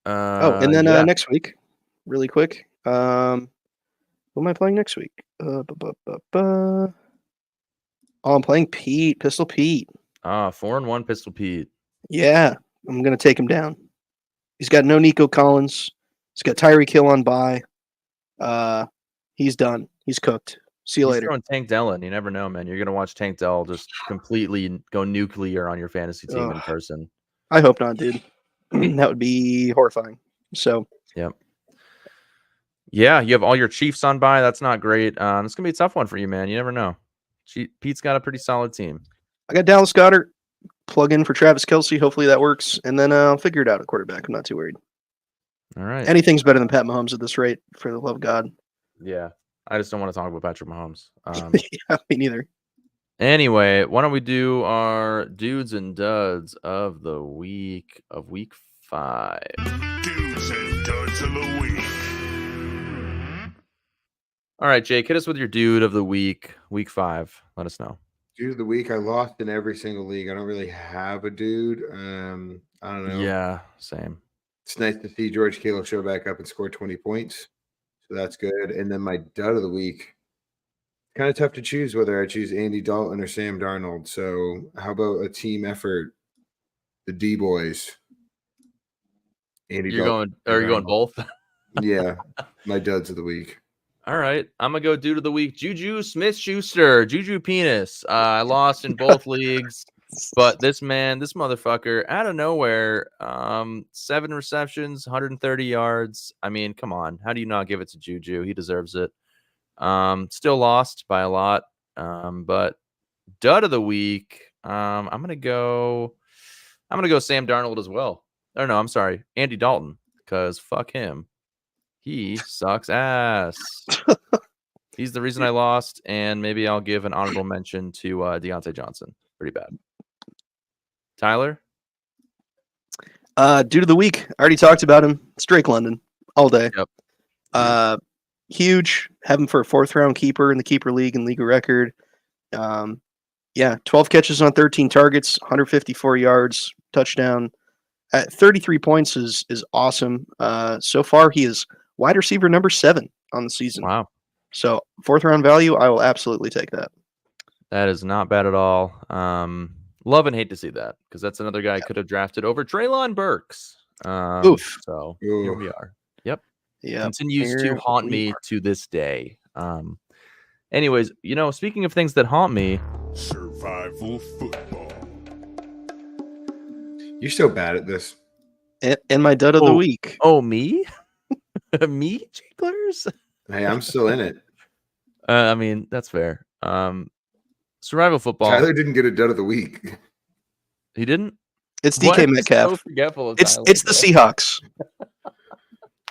then next week really quick. Who am I playing next week? Oh, I'm playing Pete, Pistol Pete. 4-1 Pistol Pete. Yeah, I'm gonna take him down. He's got no Nico Collins. He's got Tyreek Hill on bye. He's done. He's cooked. See you He's later. throwing Tank Dell in. You never know, man. You're gonna watch Tank Dell just completely go nuclear on your fantasy team in Ugh. person. I hope not, dude. That would be horrifying. So, Yep. Yeah, you have all your Chiefs on bye. That's not great. It's gonna be a tough one for you, man. You never know. Pete's got a pretty solid team. I got Dallas Goedert. Plug in for Travis Kelce. Hopefully that works, and then I'll figure it out at quarterback. I'm not too worried. All right. Anything's better than Pat Mahomes at this rate, for the love of God. Yeah. I just don't want to talk about Patrick Mahomes. Yeah, me neither. Anyway, why don't we do our dudes and duds of the week of week 5? Dudes and duds of the week. All right, Jake, hit us with your dude of the week, week 5. Let us know. Dude of the week, I lost in every single league. I don't really have a dude. I don't know. Yeah, same. It's nice to see George Kittle show back up and score 20 points. So that's good. And then my dud of the week, kind of tough to choose whether I choose Andy Dalton or Sam Darnold. So how about a team effort? The D boys. Andy You're Dalton. going, are you going both? Yeah, my duds of the week. All right, I'm gonna go dude of the week. Juju Smith-Schuster, Juju Penis. I lost in both leagues, but this motherfucker, out of nowhere, 7 receptions, 130 yards. I mean, come on, how do you not give it to Juju? He deserves it. Still lost by a lot, but dud of the week. I'm gonna go Sam Darnold as well. Or no, I'm sorry, Andy Dalton, because fuck him. He sucks ass. He's the reason I lost, and maybe I'll give an honorable mention to Deontay Johnson. Pretty bad. Tyler? Dude of the week. I already talked about him. It's Drake London all day. Yep. Huge. Have him for a 4th round keeper in the keeper league and league record. 12 catches on 13 targets, 154 yards, touchdown. At 33 points is awesome. So far, he is wide receiver number 7 on the season. Wow. So 4th round value, I will absolutely take that. That is not bad at all. Love and hate to see that, because that's another guy I could have drafted over Treylon Burks. Oof. So here we are. Yep. Yeah. Continues to haunt me to this day. Anyways, speaking of things that haunt me, Survival football. You're so bad at this. And my dud of the week. Oh, me? Me, Jinglers? Hey, I'm still in it. I mean, that's fair. Survival football. Tyler didn't get a dud of the week. He didn't? It's What? DK I'm Metcalf. so forgetful of It's Tyler, the bro. Seahawks.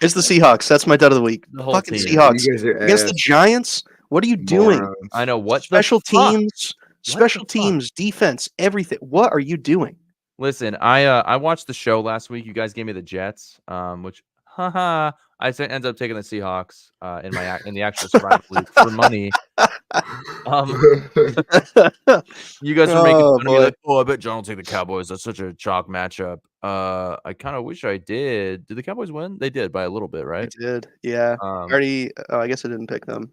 It's the Seahawks. That's my dud of the week. The whole Fucking team. Seahawks You guys are against the ass Giants. What are you doing? morons. I know what Special the fuck? teams, special the fuck? teams, defense, everything. What are you doing? Listen, I watched the show last week. You guys gave me the Jets, which I ended up taking the Seahawks in the actual survival league for money. You guys were making Oh, fun of me boy. like, I bet John will take the Cowboys. That's such a chalk matchup. I kind of wish I did. Did the Cowboys win? They did by a little bit, I right? did. Yeah. I guess I didn't pick them.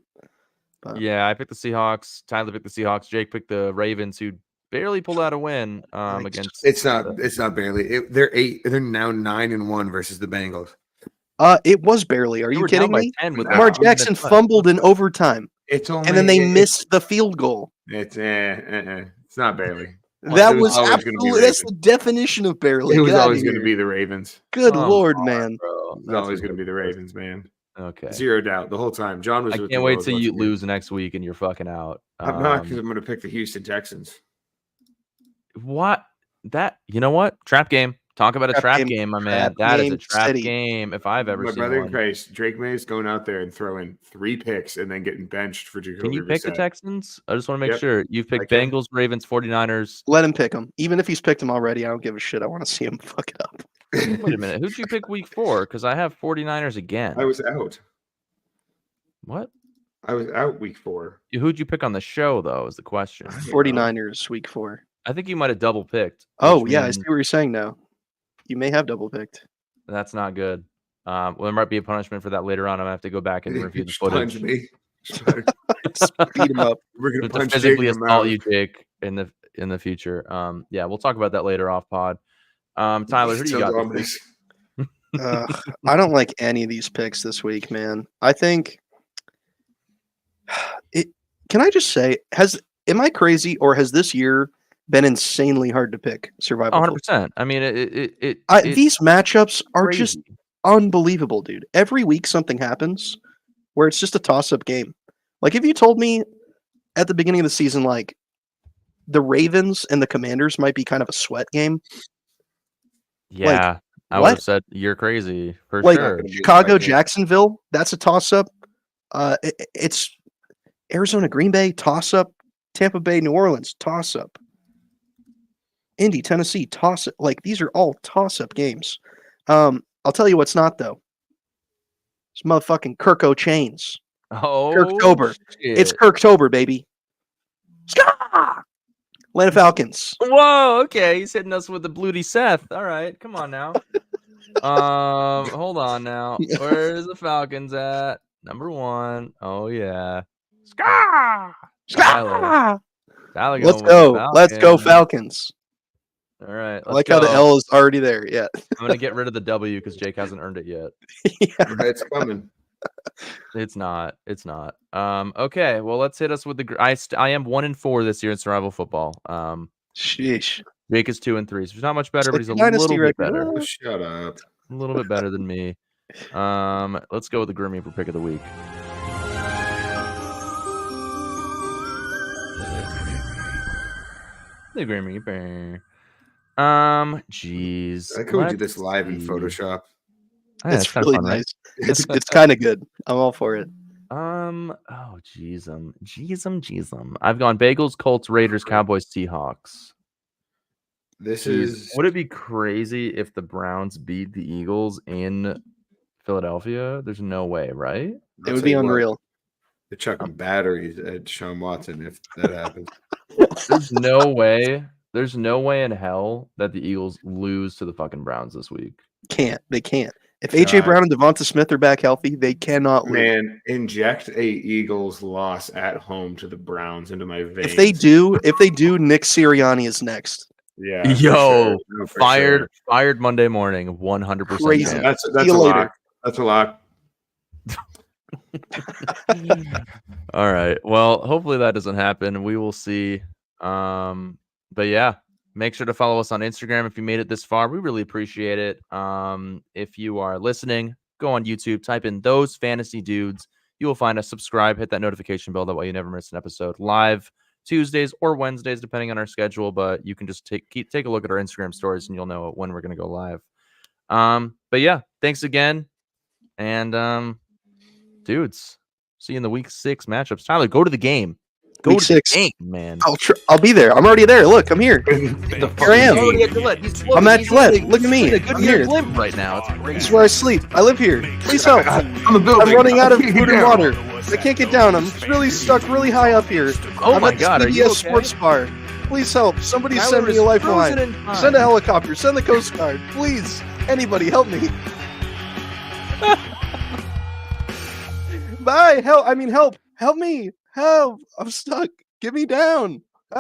But Yeah, I picked the Seahawks. Tyler picked the Seahawks. Jake picked the Ravens, who barely pulled out a win against. It's not barely. They're 8. They're now 9-1 versus the Bengals. It was barely. Are They you were down kidding by me? 10 with Lamar like 2 Jackson minutes left. fumbled in overtime, It's only and then they missed the field goal. It's not barely. That It was was always gonna be absolutely that's the Ravens. definition of barely. It was Get outta always going to here. be the Ravens. Good Come lord, on, man. It bro. was That's always going to be the ridiculous. Ravens, man. Okay. Zero doubt the whole time. John was. I with can't me wait while I was till you watching it. lose next week and you're fucking out. I'm not, because I'm going to pick the Houston Texans. What? You know what? Trap game. Talk about a trap game, game, my man. trap That is a game trap city. game if I've ever My seen brother in one. Christ, Drake May is going out there and throwing 3 picks and then getting benched for Jacoby Can you pick the Brissett. Texans? I just want to make Yep, sure. You've I picked can. Bengals, Ravens, 49ers. Let him pick him. Even if he's picked him already, I don't give a shit. I want to see him fuck it up. Wait a minute. Who'd you pick week 4? Because I have 49ers again. I was out. What? I was out week 4. Who'd you pick on the show, though, is the question. 49ers week 4. I think you might have double picked. Oh, which yeah. I means see what you're saying now. You may have double picked. That's not good. Well, there might be a punishment for that later on. I'm gonna have to go back and review the Punch footage. me. Beat him up. We're gonna To punch physically Jake in the assault mouth. you, Jake, in the future. Yeah, we'll talk about that later off pod. Tyler, who do you So got this week? I don't like any of these picks this week, man. I think can I just say, am I crazy, or has this year been insanely hard to pick survival? 100%. I mean, these matchups are crazy. just unbelievable, dude. Every week something happens where it's just a toss-up game. Like if you told me at the beginning of the season, like the Ravens and the Commanders might be kind of a sweat game. Yeah, I would what? have said you're crazy for Like sure. Chicago, Jacksonville, that's a toss-up. It's Arizona, Green Bay, toss-up. Tampa Bay, New Orleans, toss-up. Indy, Tennessee, toss-up. Like these are all toss-up games. I'll tell you what's not though. It's motherfucking Kirko Chains. Oh, Kirktober. shit. It's Kirktober, baby. Ska! Atlanta Falcons. Whoa, okay. He's hitting us with the Bloody Seth. All right, come on now. Hold on now. Where's the Falcons at? Number 1. Oh yeah. Ska! Ska! Tyler Let's going with go. the Let's go, Falcons. Falcons. All right. I like how the L is already there. Yeah. I'm gonna get rid of the W because Jake hasn't earned it yet. Yeah. It's coming. It's not. It's not. Okay. Well, let's hit us with the. I am 1-4 this year in survival football. Sheesh. Jake is 2-3. So he's not much better, but he's a Dynasty little bit record. better. Oh, shut up. A little bit better than me. Let's go with the Grim Reaper pick of the week. The Grim Reaper. Jeez. I could we do this live in Photoshop. Yeah, It's kinda really fun, right? nice. It's kind of good. I'm all for it. Oh, jeez. I've gone Bagels, Colts, Raiders, Cowboys, Seahawks. This Jeez. is Would it be crazy if the Browns beat the Eagles in Philadelphia? There's no way, right? It would be unreal. They're chucking batteries at Deshaun Watson if that happens. There's no way. There's no way in hell that the Eagles lose to the fucking Browns this week. They can't. If AJ Brown and Devonta Smith are back healthy, they cannot lose. Man, inject a Eagles loss at home to the Browns into my veins. If they do, Nick Sirianni is next. Yeah. for Yo, sure. No, for fired sure. Monday morning, 100%. Crazy. chance. That's See a you later. lot. That's a lot. All right. Well, hopefully that doesn't happen. We will see. But yeah, make sure to follow us on Instagram if you made it this far. We really appreciate it. If you are listening, go on YouTube, type in Those Fantasy Dudes. You will find us. Subscribe, hit that notification bell. That way you never miss an episode. Live Tuesdays or Wednesdays, depending on our schedule. But you can just take a look at our Instagram stories and you'll know when we're going to go live. But yeah, thanks again. And dudes, see you in the week 6 matchups. Tyler, go to the game. Go Week to 6. the game, man. I'll be there. I'm already there. Look, I'm here. Here I am. He's already at Gillette. He's floating. I'm at He's Gillette. literally- Look at me. he's in a I'm Goodyear here. blimp right now. It's This crazy. is where I sleep. I live here. Please help. I'm a building. I'm running out of Get food and down. water. I can't get down. I'm really stuck really high up here. Oh I'm my at the God, are you CBS okay? Sports Bar. Please help. Somebody Tyler send me is a frozen lifeline. in time. Send a helicopter. Send the Coast Guard. Please. Anybody help me. Bye. Help. Help. Help me. Help. I'm stuck. Get me down.